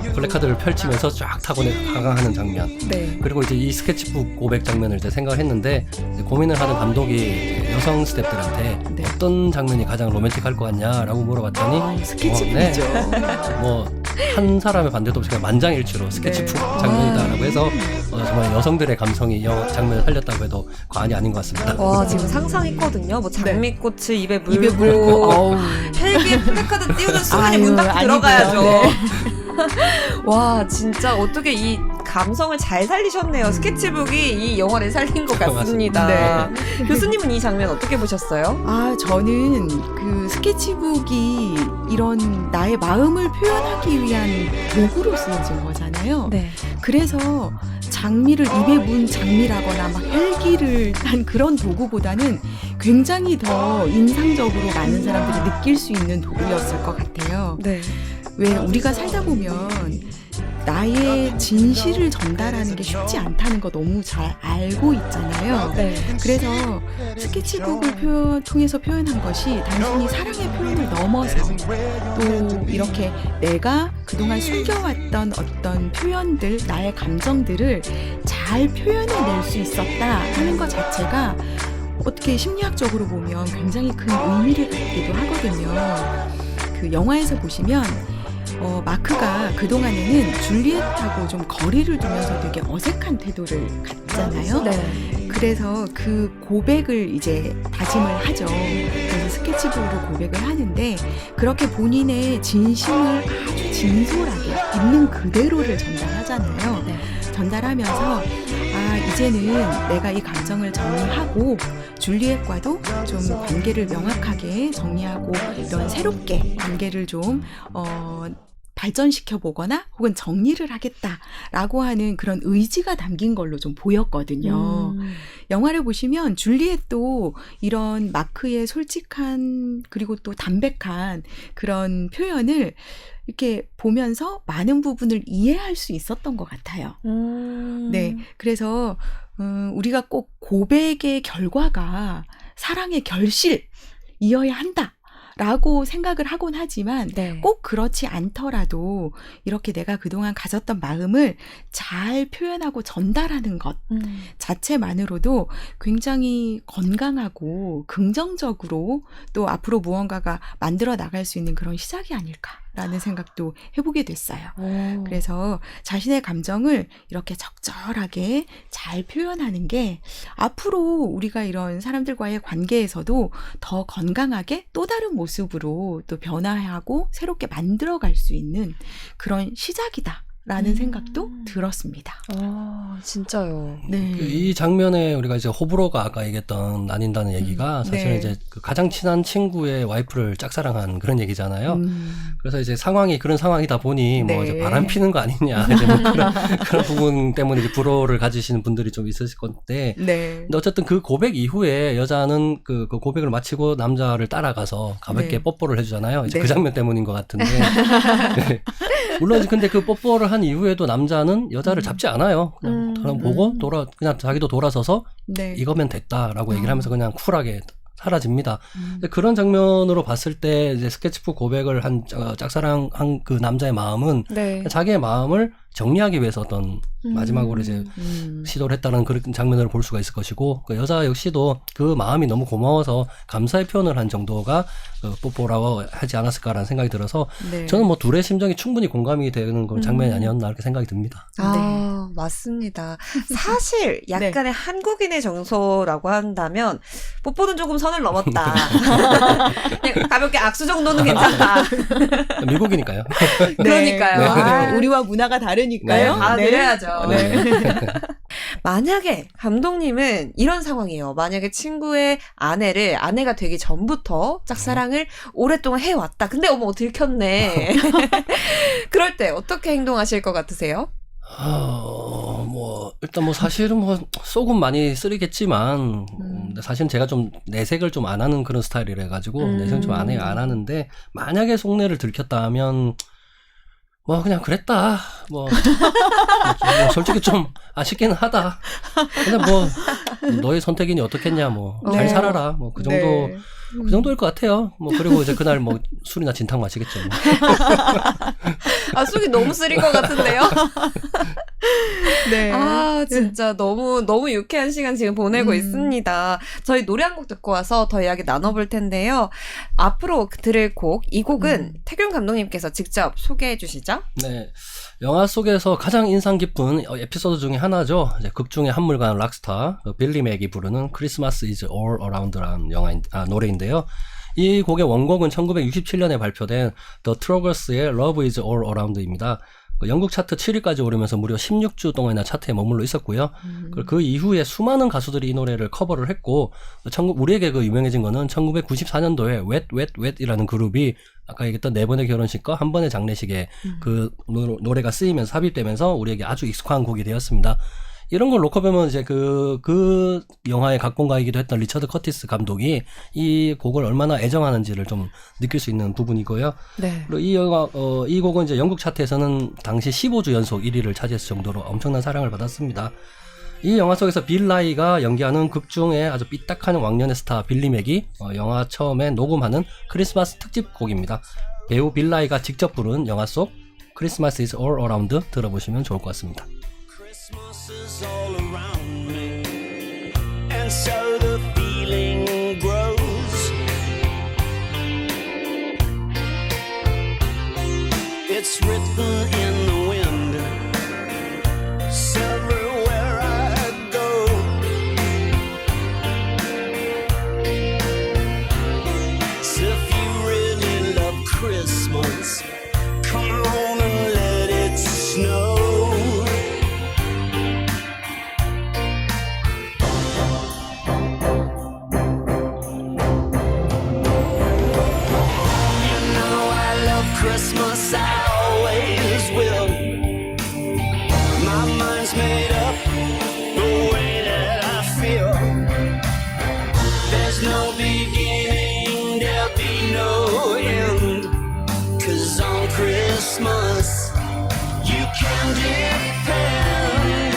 그 플래카드를 펼치면서 쫙 타고 가강하는 장면. 네. 그리고 이제 이 스케치북 고백 장면을 이제 생각을 했는데 이제 고민을 하던 감독이 여성 스태프들한테 어떤 장면이 가장 로맨틱할 것 같냐라고 물어봤더니 스케치북이죠. 뭐 한 사람의 반대도 없이 그냥 만장일치로 스케치북 장면이다라고 해서 정말 여성들의 감성이 장면을 살렸다고 해도 과언이 아닌 것 같습니다. 와, 지금 상상했거든요. 뭐 장미꽃을 입에 물고 헬기 플래카드 띄우는 순간에 문 닫고 들어가야죠. 와, 진짜 어떻게 이 감성을 잘 살리셨네요. 스케치북이 이 영화를 살린 것 같습니다. 네. 교수님은 이 장면 어떻게 보셨어요? 저는 그 스케치북이 이런 나의 마음을 표현하기 위한 도구로 쓰여진 거잖아요. 네. 그래서 장미를 입에 문 장미라거나 막 헬기를 한 그런 도구보다는 굉장히 더 인상적으로 많은 사람들이 느낄 수 있는 도구였을 것 같아요. 네. 왜 우리가 살다 보면 나의 진실을 전달하는 게 쉽지 않다는 거 너무 잘 알고 있잖아요. 네. 그래서 스케치북을 통해서 표현한 것이 단순히 사랑의 표현을 넘어서 또 이렇게 내가 그동안 숨겨왔던 어떤 표현들, 나의 감정들을 잘 표현해낼 수 있었다 하는 것 자체가 어떻게 심리학적으로 보면 굉장히 큰 의미를 갖기도 하거든요. 그 영화에서 보시면 마크가 그동안에는 줄리엣하고 좀 거리를 두면서 되게 어색한 태도를 갖잖아요. 네. 그래서 그 고백을 이제 다짐을 하죠. 그래서 스케치북으로 고백을 하는데 그렇게 본인의 진심을 아주 진솔하게 있는 그대로를 전달하잖아요. 네. 전달하면서 이제는 내가 이 감정을 정리하고 줄리엣과도 좀 관계를 명확하게 정리하고 이런 새롭게 관계를 좀 발전시켜 보거나 혹은 정리를 하겠다라고 하는 그런 의지가 담긴 걸로 좀 보였거든요. 영화를 보시면 줄리엣도 이런 마크의 솔직한 그리고 또 담백한 그런 표현을 이렇게 보면서 많은 부분을 이해할 수 있었던 것 같아요. 네, 그래서 우리가 꼭 고백의 결과가 사랑의 결실이어야 한다. 라고 생각을 하곤 하지만 네. 꼭 그렇지 않더라도 이렇게 내가 그동안 가졌던 마음을 잘 표현하고 전달하는 것 자체만으로도 굉장히 건강하고 긍정적으로 또 앞으로 무언가가 만들어 나갈 수 있는 그런 시작이 아닐까라는 생각도 해보게 됐어요. 그래서 자신의 감정을 이렇게 적절하게 잘 표현하는 게 앞으로 우리가 이런 사람들과의 관계에서도 더 건강하게 또 다른 모습으로 또 변화하고 새롭게 만들어갈 수 있는 그런 시작이다라는 생각도 들었습니다. 진짜요. 네. 이 장면에 우리가 이제 호불호가 아까 얘기했던 나뉜다는 얘기가 사실은 네. 이제 그 가장 친한 친구의 와이프를 짝사랑한 그런 얘기잖아요. 그래서 이제 상황이 그런 상황이다 보니 뭐 네. 이제 바람 피는 거 아니냐 이제 뭐 그런 부분 때문에 이제 불호를 가지시는 분들이 좀 있으실 건데. 네. 근데 어쨌든 그 고백 이후에 여자는 그 고백을 마치고 남자를 따라가서 가볍게 네. 뽀뽀를 해주잖아요. 이제 네. 그 장면 때문인 것 같은데. 네. 물론 근데 그 뽀뽀를 한 이후에도 남자는 여자를 잡지 않아요. 그냥 보고 그냥 자기도 돌아서서 네. 이거면 됐다라고 얘기를 하면서 그냥 쿨하게 사라집니다. 근데 그런 장면으로 봤을 때 이제 스케치북 고백을 한 짝사랑한 그 남자의 마음은 네. 자기의 마음을 정리하기 위해서 어떤 마지막으로 이제 시도를 했다는 그런 장면을 볼 수가 있을 것이고 그 여자 역시도 그 마음이 너무 고마워서 감사의 표현을 한 정도가 뽀뽀라고 하지 않았을까라는 생각이 들어서 네. 저는 뭐 둘의 심정이 충분히 공감이 되는 그런 장면이 아니었나 이렇게 생각이 듭니다. 아, 맞습니다. 사실 약간의 한국인의 정서라고 한다면 뽀뽀는 조금 선을 넘었다. 그냥 가볍게 악수 정도는 괜찮다. 미국이니까요. 그러니까요. 네. 아, 우리와 문화가 다르니까요. 아, 네. 그래야죠. 네. 만약에 감독님은 이런 상황이에요. 만약에 친구의 아내가 되기 전부터 짝사랑을 오랫동안 해왔다. 근데 어머 들켰네. 그럴 때 어떻게 행동하실 것 같으세요? 뭐 일단 뭐 사실은 뭐 속은 많이 쓰리겠지만 사실은 제가 좀 내색을 좀 안 하는 그런 스타일이라 가지고 내색은 좀 안 하는데 만약에 속내를 들켰다 하면 뭐 그냥 그랬다 뭐 솔직히 좀 아쉽기는 하다. 근데 뭐 너의 선택이니 어떻겠냐 뭐 잘 살아라 뭐 그 정도. 네. 그 정도일 것 같아요. 뭐 그리고 이제 그날 뭐 술이나 진탕 마시겠죠. 뭐. 아, 속이 너무 쓰릴 것 같은데요? 네. 아, 진짜 너무 유쾌한 시간 지금 보내고 있습니다. 저희 노래 한 곡 듣고 와서 더 이야기 나눠볼 텐데요. 앞으로 들을 곡, 이 곡은 태균 감독님께서 직접 소개해 주시죠. 네. 영화 속에서 가장 인상 깊은 에피소드 중에 하나죠. 이제 극 중에 한물간 락스타 빌리 맥이 부르는 Christmas is all around라는 노래인데요. 이 곡의 원곡은 1967년에 발표된 The Troggers의 Love is all around입니다. 영국 차트 7위까지 오르면서 무려 16주 동안이나 차트에 머물러 있었고요. 그 이후에 수많은 가수들이 이 노래를 커버를 했고, 우리에게 그 유명해진 거는 1994년도에 Wet Wet Wet이라는 그룹이 아까 얘기했던 4번의 결혼식과 1번의 장례식에 그 노래가 쓰이면서 삽입되면서 우리에게 아주 익숙한 곡이 되었습니다. 이런 걸 놓고 보면 이제 그 영화의 각본가이기도 했던 리처드 커티스 감독이 이 곡을 얼마나 애정하는지를 좀 느낄 수 있는 부분이고요. 네. 그리고 이 곡은 이제 영국 차트에서는 당시 15주 연속 1위를 차지했을 정도로 엄청난 사랑을 받았습니다. 이 영화 속에서 빌 나이가 연기하는 극 중에 아주 삐딱한 왕년의 스타 빌리 맥이 영화 처음에 녹음하는 크리스마스 특집 곡입니다. 배우 빌 나이가 직접 부른 영화 속 Christmas is all around 들어보시면 좋을 것 같습니다. Christmas is all around me, and so the feeling grows. It's written in the wind, so everywhere I go. So if you really love Christmas, come on and let it snow. Christmas, I always will. My mind's made up the way that I feel. There's no beginning, there'll be no end. 'Cause on Christmas, you can depend.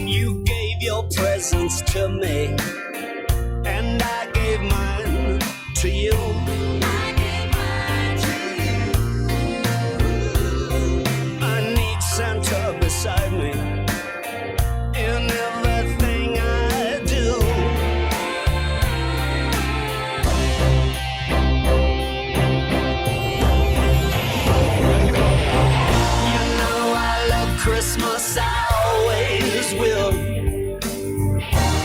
You gave your presents to me, and I gave mine to you. Santa beside me in everything I do. You know I love Christmas, I always will.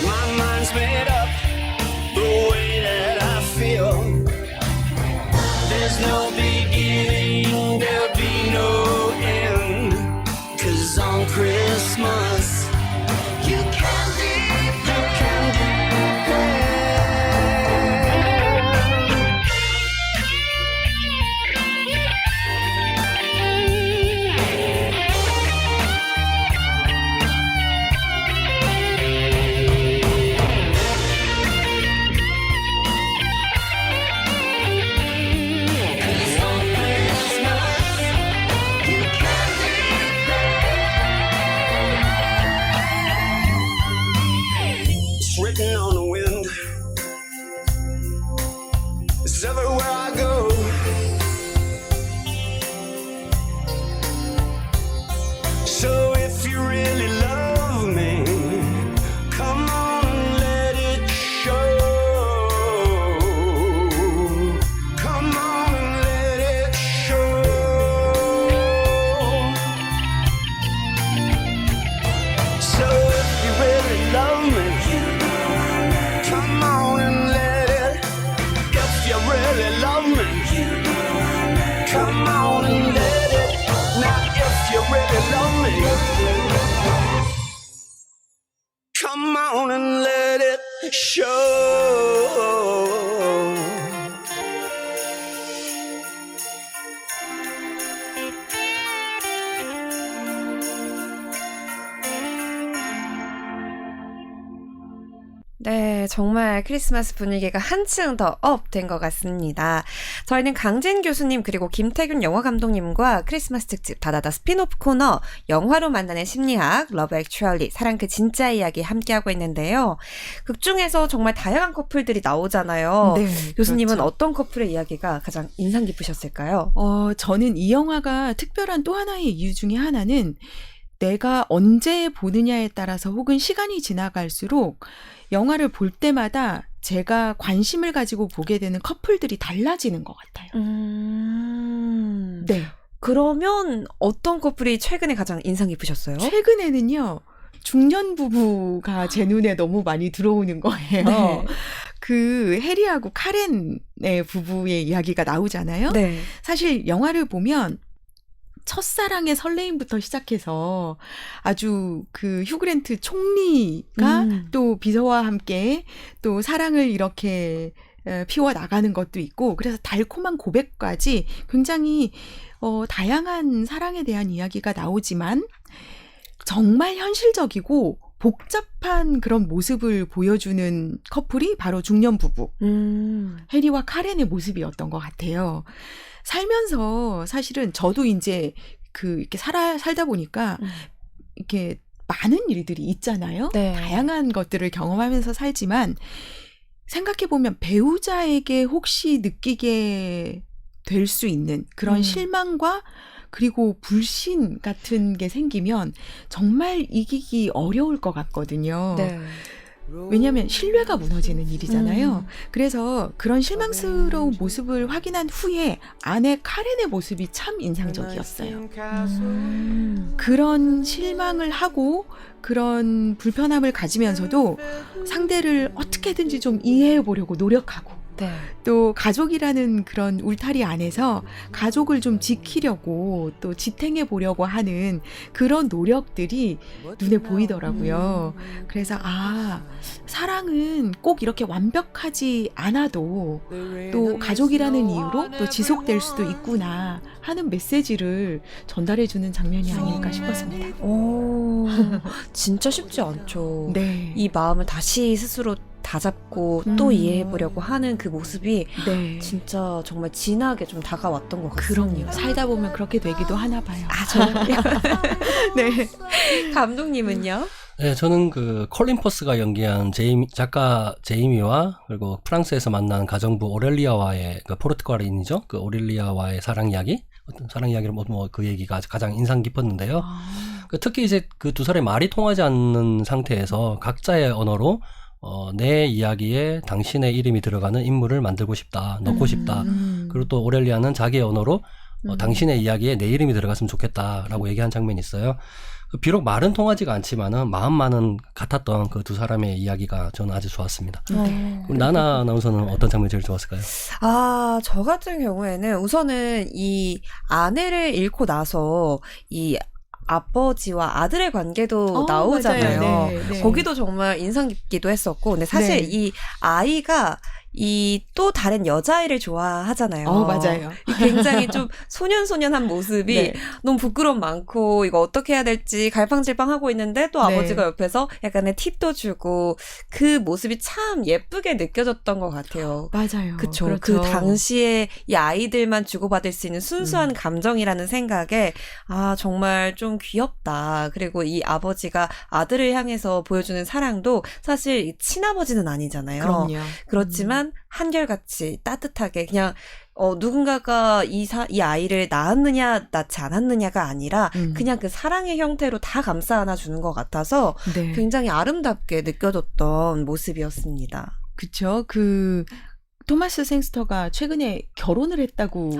My mind's made up the way that I feel. There's no beginning, there'll be no end. 'Cause on Christmas, you can written on the wind. It's everywhere I go. and let it show. 네, 정말 크리스마스 분위기가 한층 더 업 된 것 같습니다. 저희는 강진 교수님 그리고 김태균 영화 감독님과 크리스마스 특집 다다다 스피노프 코너 영화로 만나는 심리학 러브 액츄얼리 사랑 그 진짜 이야기 함께하고 있는데요. 극 중에서 정말 다양한 커플들이 나오잖아요. 네, 교수님은 그렇죠. 어떤 커플의 이야기가 가장 인상 깊으셨을까요? 저는 이 영화가 특별한 또 하나의 이유 중에 하나는 내가 언제 보느냐에 따라서 혹은 시간이 지나갈수록 영화를 볼 때마다 제가 관심을 가지고 보게 되는 커플들이 달라지는 것 같아요. 네. 그러면 어떤 커플이 최근에 가장 인상 깊으셨어요? 최근에는요, 중년 부부가 제 눈에 너무 많이 들어오는 거예요. 네. 그 해리하고 카렌의 부부의 이야기가 나오잖아요. 네. 사실 영화를 보면 첫사랑의 설레임부터 시작해서 아주 그 휴그랜트 총리가 또 비서와 함께 또 사랑을 이렇게 피워 나가는 것도 있고 그래서 달콤한 고백까지 굉장히 다양한 사랑에 대한 이야기가 나오지만 정말 현실적이고 복잡한 그런 모습을 보여주는 커플이 바로 중년 부부 해리와 카렌의 모습이었던 것 같아요. 살면서 사실은 저도 이제 이렇게 살다 보니까 이렇게 많은 일들이 있잖아요. 네. 다양한 것들을 경험하면서 살지만 생각해보면 배우자에게 혹시 느끼게 될 수 있는 그런 실망과 그리고 불신 같은 게 생기면 정말 이기기 어려울 것 같거든요. 네. 왜냐하면 신뢰가 무너지는 일이잖아요. 그래서 그런 실망스러운 모습을 확인한 후에 아내 카렌의 모습이 참 인상적이었어요. 그런 실망을 하고 그런 불편함을 가지면서도 상대를 어떻게든지 좀 이해해 보려고 노력하고 네. 또 가족이라는 그런 울타리 안에서 가족을 좀 지키려고 또 지탱해 보려고 하는 그런 노력들이 눈에 보이더라고요. 그래서 사랑은 꼭 이렇게 완벽하지 않아도 또 가족이라는 이유로 또 지속될 수도 있구나 하는 메시지를 전달해 주는 장면이 아닐까 싶었습니다. 오, 진짜 쉽지 않죠. 네. 이 마음을 다시 스스로 다잡고 또 이해해보려고 하는 그 모습이 네. 진짜 정말 진하게 좀 다가왔던 것 같습니다. 그럼요. 살다 보면 그렇게 되기도 하나 봐요. 정말요? 네. 감독님은요? 네, 저는 그 콜린 퍼스가 연기한 작가 제이미와 그리고 프랑스에서 만난 가정부 오렐리아와의 그 포르투갈인이죠. 그 오렐리아와의 사랑 이야기, 어떤 사랑 이야기를 그 얘기가 가장 인상 깊었는데요. 특히 이제 그 두 사람의 말이 통하지 않는 상태에서 각자의 언어로 내 이야기에 당신의 이름이 들어가는 인물을 만들고 싶다, 넣고 싶다. 그리고 또 오렐리아는 자기의 언어로 당신의 이야기에 내 이름이 들어갔으면 좋겠다라고 얘기한 장면이 있어요. 비록 말은 통하지가 않지만은 마음만은 같았던 그 두 사람의 이야기가 저는 아주 좋았습니다. 우리 나나 아나운서는 어떤 장면이 제일 좋았을까요? 저 같은 경우에는 우선은 이 아내를 잃고 나서 이 아버지와 아들의 관계도 나오잖아요. 네, 네. 거기도 정말 인상 깊기도 했었고, 근데 사실 네. 이 아이가 이 또 다른 여자아이를 좋아하잖아요. 맞아요. 굉장히 좀 소년소년한 모습이 네. 너무 부끄러움 많고 이거 어떻게 해야 될지 갈팡질팡하고 있는데 또 네. 아버지가 옆에서 약간의 팁도 주고 그 모습이 참 예쁘게 느껴졌던 것 같아요. 맞아요. 그쵸. 그렇죠. 그 당시에 이 아이들만 주고받을 수 있는 순수한 감정이라는 생각에 정말 좀 귀엽다. 그리고 이 아버지가 아들을 향해서 보여주는 사랑도 사실 친아버지는 아니잖아요. 그럼요. 그렇지만 한결같이 따뜻하게 그냥 누군가가 이 아이를 낳았느냐 낳지 않았느냐가 아니라 그냥 그 사랑의 형태로 다 감싸 안아주는 것 같아서 네. 굉장히 아름답게 느껴졌던 모습이었습니다. 그쵸. 토마스 생스터가 최근에 결혼을 했다고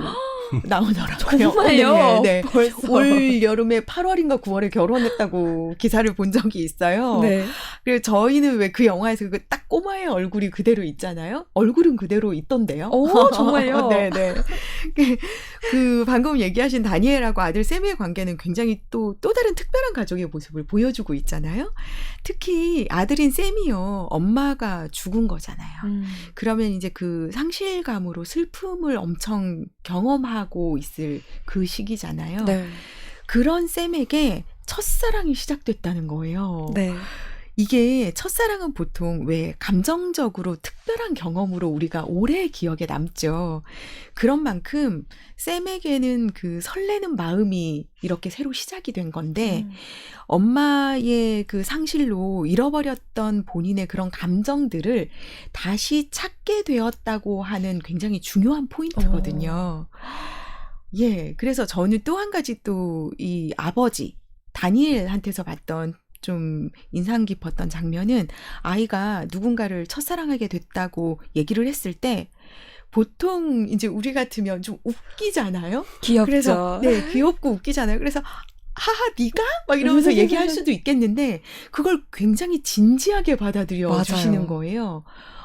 나오더라고요. 정말요? 네. 벌써. 올 여름에 8월인가 9월에 결혼했다고 기사를 본 적이 있어요. 네. 그리고 저희는 왜 그 영화에서 그 딱 꼬마의 얼굴이 그대로 있잖아요. 얼굴은 그대로 있던데요. 오, 정말요? 네네. 그 방금 얘기하신 다니엘하고 아들 샘의 관계는 굉장히 또 다른 특별한 가족의 모습을 보여주고 있잖아요. 특히 아들인 샘이요. 엄마가 죽은 거잖아요. 그러면 이제 그 상실감으로 슬픔을 엄청 경험하고 있을 그 시기잖아요. 네. 그런 샘에게 첫사랑이 시작됐다는 거예요. 네. 이게 첫사랑은 보통 왜 감정적으로 특별한 경험으로 우리가 오래 기억에 남죠. 그런 만큼 샘에게는 그 설레는 마음이 이렇게 새로 시작이 된 건데 엄마의 그 상실로 잃어버렸던 본인의 그런 감정들을 다시 찾게 되었다고 하는 굉장히 중요한 포인트거든요. 예, 그래서 저는 또 한 가지 또 이 아버지 다니엘한테서 봤던 좀 인상 깊었던 장면은 아이가 누군가를 첫사랑하게 됐다고 얘기를 했을 때 보통 이제 우리 같으면 좀 웃기잖아요. 귀엽죠. 그래서 네, 귀엽고 웃기잖아요. 그래서 하하 네가? 막 이러면서 얘기할 수도 있겠는데 그걸 굉장히 진지하게 받아들여 맞아요. 주시는 거예요.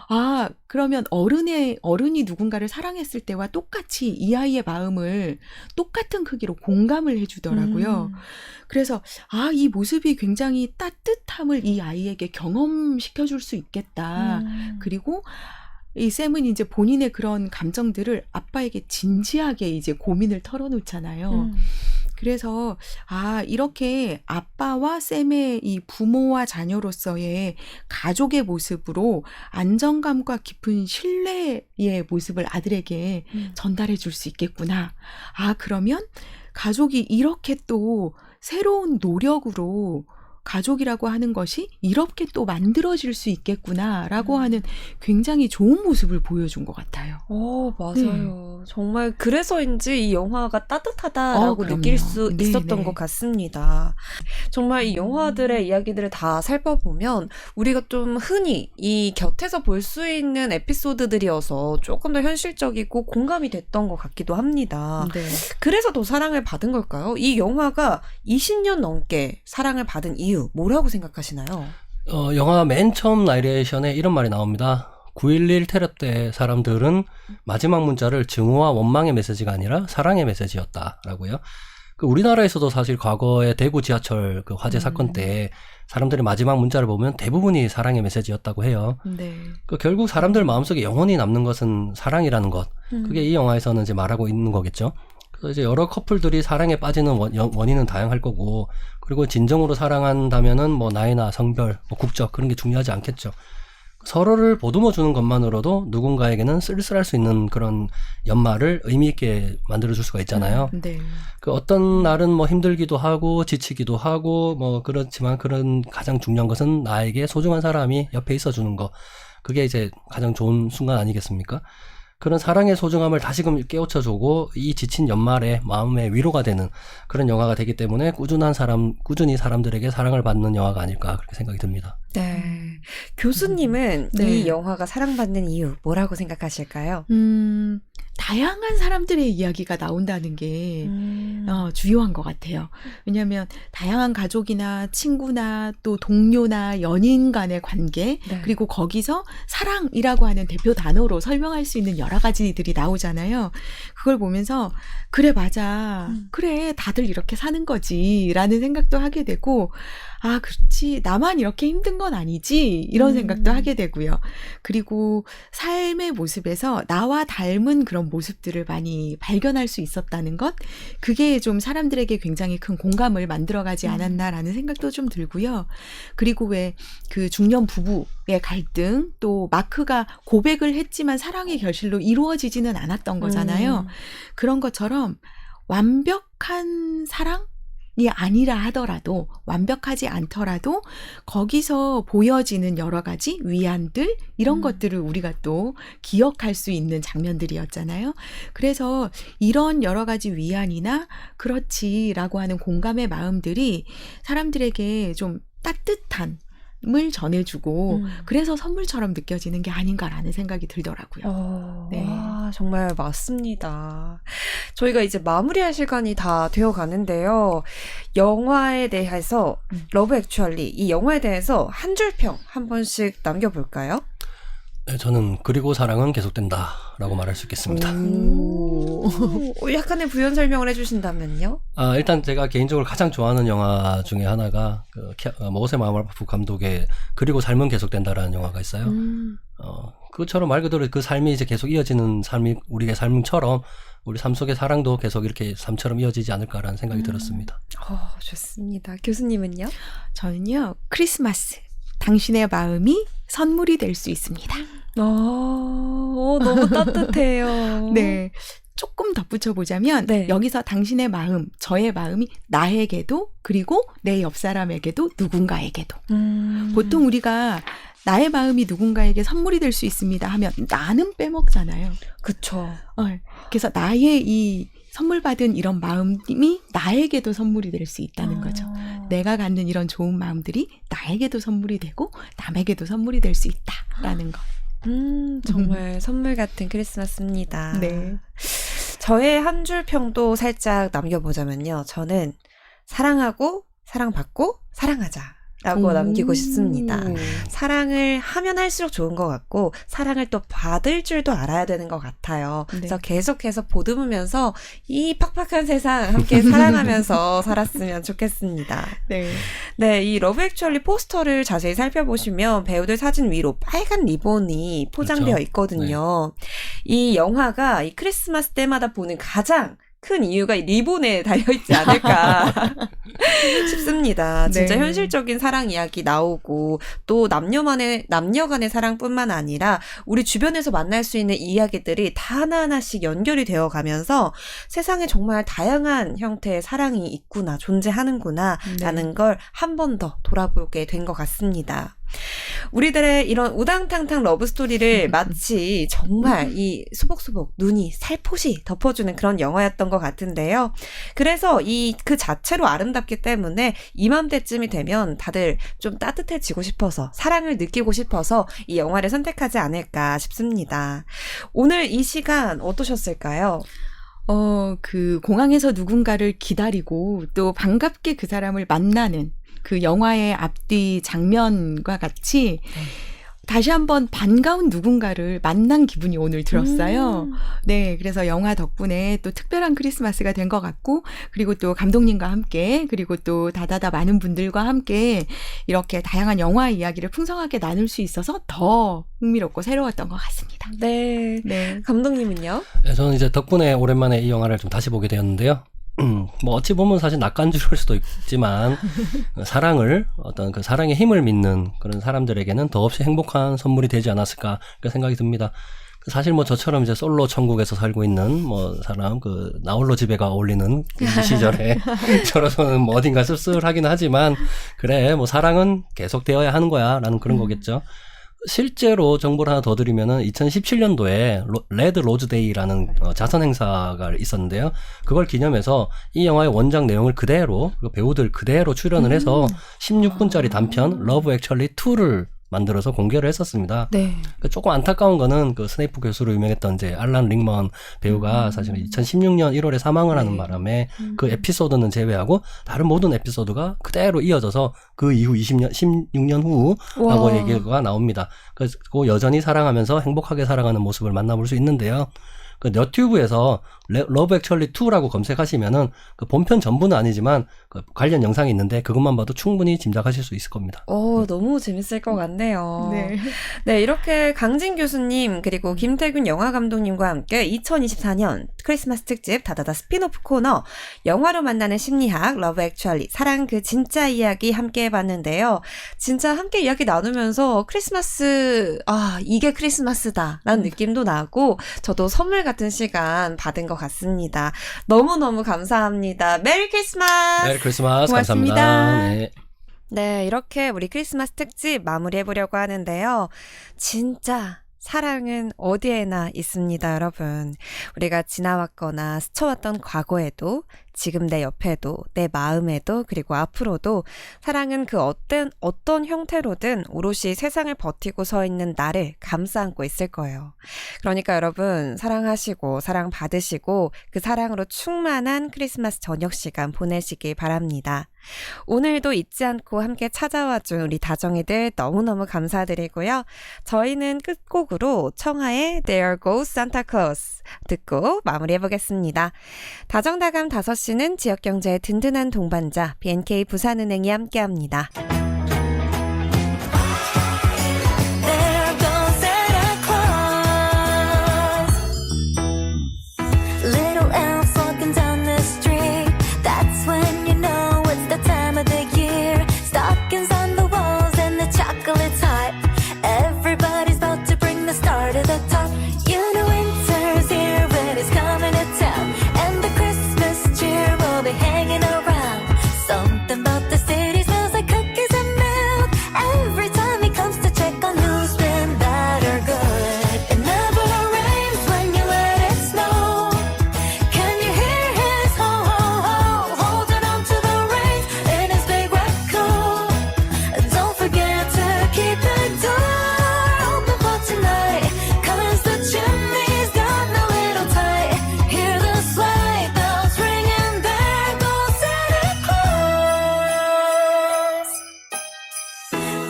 아, 그러면 어른이 누군가를 사랑했을 때와 똑같이 이 아이의 마음을 똑같은 크기로 공감을 해주더라고요. 그래서 아, 이 모습이 굉장히 따뜻함을 이 아이에게 경험시켜 줄 수 있겠다. 그리고 이 샘은 이제 본인의 그런 감정들을 아빠에게 진지하게 이제 고민을 털어놓잖아요. 그래서 아, 이렇게 아빠와 샘의 이 부모와 자녀로서의 가족의 모습으로 안정감과 깊은 신뢰의 모습을 아들에게 전달해 줄 수 있겠구나. 아, 그러면 가족이 이렇게 또 새로운 노력으로 가족이라고 하는 것이 이렇게 또 만들어질 수 있겠구나라고 하는 굉장히 좋은 모습을 보여준 것 같아요. 맞아요. 정말 그래서인지 이 영화가 따뜻하다라고 그럼요. 느낄 수 네, 있었던 네. 것 같습니다. 정말 이 영화들의 이야기들을 다 살펴보면 우리가 좀 흔히 이 곁에서 볼 수 있는 에피소드들이어서 조금 더 현실적이고 공감이 됐던 것 같기도 합니다. 네. 그래서 더 사랑을 받은 걸까요? 이 영화가 20년 넘게 사랑을 받은 이유 뭐라고 생각하시나요? 영화 맨 처음 나레이션에 이런 말이 나옵니다. 9.11 테러 때 사람들은 마지막 문자를 증오와 원망의 메시지가 아니라 사랑의 메시지였다라고요. 그 우리나라에서도 사실 과거에 대구 지하철 그 화재 사건 때 사람들이 마지막 문자를 보면 대부분이 사랑의 메시지였다고 해요. 네. 그 결국 사람들 마음속에 영원히 남는 것은 사랑이라는 것. 그게 이 영화에서는 이제 말하고 있는 거겠죠. 그래서 이제 여러 커플들이 사랑에 빠지는 원인은 다양할 거고, 그리고 진정으로 사랑한다면은 뭐 나이나 성별, 뭐 국적 그런 게 중요하지 않겠죠. 서로를 보듬어 주는 것만으로도 누군가에게는 쓸쓸할 수 있는 그런 연말을 의미 있게 만들어 줄 수가 있잖아요. 네. 그 어떤 날은 뭐 힘들기도 하고 지치기도 하고 뭐 그렇지만 그런 가장 중요한 것은 나에게 소중한 사람이 옆에 있어 주는 거. 그게 이제 가장 좋은 순간 아니겠습니까? 그런 사랑의 소중함을 다시금 깨우쳐주고 이 지친 연말에 마음의 위로가 되는 그런 영화가 되기 때문에 꾸준히 사람들에게 사랑을 받는 영화가 아닐까 그렇게 생각이 듭니다. 네. 교수님은 네. 이 영화가 사랑받는 이유 뭐라고 생각하실까요? 다양한 사람들의 이야기가 나온다는 게 주요한 것 같아요. 왜냐하면 다양한 가족이나 친구나 또 동료나 연인 간의 관계 네. 그리고 거기서 사랑이라고 하는 대표 단어로 설명할 수 있는 여러 가지들이 나오잖아요. 그걸 보면서 그래 맞아. 그래 다들 이렇게 사는 거지 라는 생각도 하게 되고 아 그렇지 나만 이렇게 힘든 건 아니지 이런 생각도 하게 되고요. 그리고 삶의 모습에서 나와 닮은 그런 모습들을 많이 발견할 수 있었다는 것 그게 좀 사람들에게 굉장히 큰 공감을 만들어가지 않았나라는 생각도 좀 들고요. 그리고 왜 그 중년 부부의 갈등 또 마크가 고백을 했지만 사랑의 결실로 이루어지지는 않았던 거잖아요. 그런 것처럼 완벽한 사랑 이 아니라 하더라도 완벽하지 않더라도 거기서 보여지는 여러 가지 위안들 이런 것들을 우리가 또 기억할 수 있는 장면들이었잖아요. 그래서 이런 여러 가지 위안이나 그렇지라고 하는 공감의 마음들이 사람들에게 좀 따뜻한 을 전해주고 그래서 선물처럼 느껴지는 게 아닌가라는 생각이 들더라고요. 네. 와, 정말 맞습니다. 저희가 이제 마무리할 시간이 다 되어 가는데요. 영화에 대해서 러브 액츄얼리 이 영화에 대해서 한 줄 평 한 번씩 남겨볼까요? 네, 저는 그리고 사랑은 계속된다라고 말할 수 있겠습니다. 약간의 부연 설명을 해주신다면요? 일단 제가 개인적으로 가장 좋아하는 영화 중에 하나가 모세 마마르프 감독의 그리고 삶은 계속된다라는 영화가 있어요. 그것처럼 말 그대로 그 삶이 이제 계속 이어지는 삶이 우리의 삶처럼 우리 삶 속의 사랑도 계속 이렇게 삶처럼 이어지지 않을까라는 생각이 들었습니다. 좋습니다. 교수님은요? 저는요, 크리스마스. 당신의 마음이 선물이 될 수 있습니다. 너무 따뜻해요. 네. 조금 덧붙여보자면 네. 여기서 당신의 마음, 저의 마음이 나에게도 그리고 내 옆 사람에게도 누군가에게도 보통 우리가 나의 마음이 누군가에게 선물이 될 수 있습니다 하면 나는 빼먹잖아요. 그쵸. 그래서 나의 이 선물 받은 이런 마음이 나에게도 선물이 될 수 있다는 거죠. 내가 갖는 이런 좋은 마음들이 나에게도 선물이 되고 남에게도 선물이 될 수 있다라는 거. 정말 선물 같은 크리스마스입니다. 네. 저의 한 줄 평도 살짝 남겨보자면요. 저는 사랑하고 사랑받고 사랑하자. 라고 남기고 싶습니다. 사랑을 하면 할수록 좋은 것 같고 사랑을 또 받을 줄도 알아야 되는 것 같아요. 네. 그래서 계속해서 보듬으면서 이 팍팍한 세상 함께 사랑하면서 살았으면 좋겠습니다. 네. 네, 이 러브 액츄얼리 포스터를 자세히 살펴보시면 배우들 사진 위로 빨간 리본이 포장되어 그렇죠. 있거든요. 이 영화가 이 크리스마스 때마다 보는 가장 큰 이유가 이 리본에 달려있지 않을까 싶습니다. 진짜 네. 현실적인 사랑 이야기 나오고 또 남녀 간의 사랑뿐만 아니라 우리 주변에서 만날 수 있는 이야기들이 다 하나하나씩 연결이 되어 가면서 세상에 정말 다양한 형태의 사랑이 있구나, 존재하는구나 라는 걸 한 번 더 돌아보게 된 것 같습니다. 우리들의 이런 우당탕탕 러브스토리를 마치 정말 이 소복소복 눈이 살포시 덮어주는 그런 영화였던 것 같은데요. 그래서 그 자체로 아름답기 때문에 이맘때쯤이 되면 다들 좀 따뜻해지고 싶어서 사랑을 느끼고 싶어서 이 영화를 선택하지 않을까 싶습니다. 오늘 이 시간 어떠셨을까요? 그 공항에서 누군가를 기다리고 또 반갑게 그 사람을 만나는 그 영화의 앞뒤 장면과 같이 다시 한번 반가운 누군가를 만난 기분이 오늘 들었어요. 네, 그래서 영화 덕분에 또 특별한 크리스마스가 된 것 같고, 그리고 또 감독님과 함께, 그리고 또 다다다 많은 분들과 함께 이렇게 다양한 영화 이야기를 풍성하게 나눌 수 있어서 더 흥미롭고 새로웠던 것 같습니다. 네. 네. 감독님은요? 네, 저는 이제 덕분에 오랜만에 이 영화를 좀 다시 보게 되었는데요. 뭐 어찌 보면 사실 낯간지러울 수도 있지만 사랑을 어떤 그 사랑의 힘을 믿는 그런 사람들에게는 더없이 행복한 선물이 되지 않았을까 그런 생각이 듭니다. 사실 뭐 저처럼 이제 솔로 천국에서 살고 있는 뭐 사람 그 나홀로 집에가 어울리는 그 시절에 저로서는 뭐 어딘가 씁쓸하긴 하지만 그래 뭐 사랑은 계속되어야 하는 거야라는 그런 거겠죠. 실제로 정보를 하나 더 드리면은 2017년도에 레드 로즈데이라는 자선 행사가 있었는데요. 그걸 기념해서 이 영화의 원작 내용을 그대로 배우들 그대로 출연을 해서 16분짜리 단편 러브 액츄얼리 2를 만들어서 공개를 했었습니다. 네. 조금 안타까운 거는 그 스네이프 교수로 유명했던 이제 알란 릭먼 배우가 사실은 2016년 1월에 사망을 하는 바람에 그 에피소드는 제외하고 다른 모든 에피소드가 그대로 이어져서 그 이후 16년 후라고 얘기가 나옵니다. 그래서 여전히 사랑하면서 행복하게 살아가는 모습을 만나볼 수 있는데요. 그 너튜브에서 러브 액츄얼리 2라고 검색하시면은 그 본편 전부는 아니지만 그 관련 영상이 있는데 그것만 봐도 충분히 짐작하실 수 있을 겁니다. 너무 재밌을 것 같네요. 네. 네, 이렇게 강진 교수님 그리고 김태균 영화 감독님과 함께 2024년 크리스마스 특집 다다다 스피노프 코너 영화로 만나는 심리학 러브 액츄얼리 사랑 그 진짜 이야기 함께 해봤는데요. 진짜 함께 이야기 나누면서 크리스마스 이게 크리스마스다 라는 느낌도 나고 저도 선물 같은 시간 받은 것 같습니다. 너무너무 감사합니다. 메리 크리스마스! 메리 크리스마스 고맙습니다. 감사합니다. 네. 네, 이렇게 우리 크리스마스 특집 마무리해보려고 하는데요. 진짜 사랑은 어디에나 있습니다, 여러분. 우리가 지나왔거나 스쳐왔던 과거에도 지금 내 옆에도, 내 마음에도, 그리고 앞으로도 사랑은 그 어떤 형태로든 오롯이 세상을 버티고 서 있는 나를 감싸 안고 있을 거예요. 그러니까 여러분, 사랑하시고 사랑 받으시고 그 사랑으로 충만한 크리스마스 저녁 시간 보내시길 바랍니다. 오늘도 잊지 않고 함께 찾아와준 우리 다정이들 너무너무 감사드리고요. 저희는 끝곡으로 청하의 There Goes Santa Claus 듣고 마무리해보겠습니다. 다정다감 5시는 지역경제의 든든한 동반자 BNK 부산은행이 함께합니다. There goes Santa Claus. Little elves walking down the street. That's when you know it's the time of the year. Stockings on the walls and the chocolate's hot. Everybody's about to bring the star to the top. You know winter's here, but it's coming to town. And the Christmas cheer will be hanging around. Something about the city smells like cookies and milk. Every time he comes to check on who's been bad or good. It never rains when you let it snow. Can you hear his ho ho ho, holding on to the reins in his big red coat? Don't forget to keep the door open for tonight, 'cause the chimney's gotten a little tight. Hear the sleigh bells ringing, there goes Santa Claus.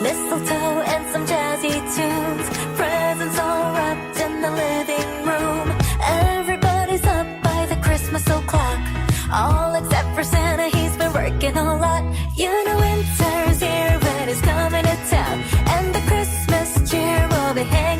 Mistletoe and some jazzy tunes, presents all wrapped in the living room. Everybody's up by the Christmas o'clock, all except for Santa, he's been working a lot. You know winter's here, but it's coming to town, and the Christmas cheer will be hanging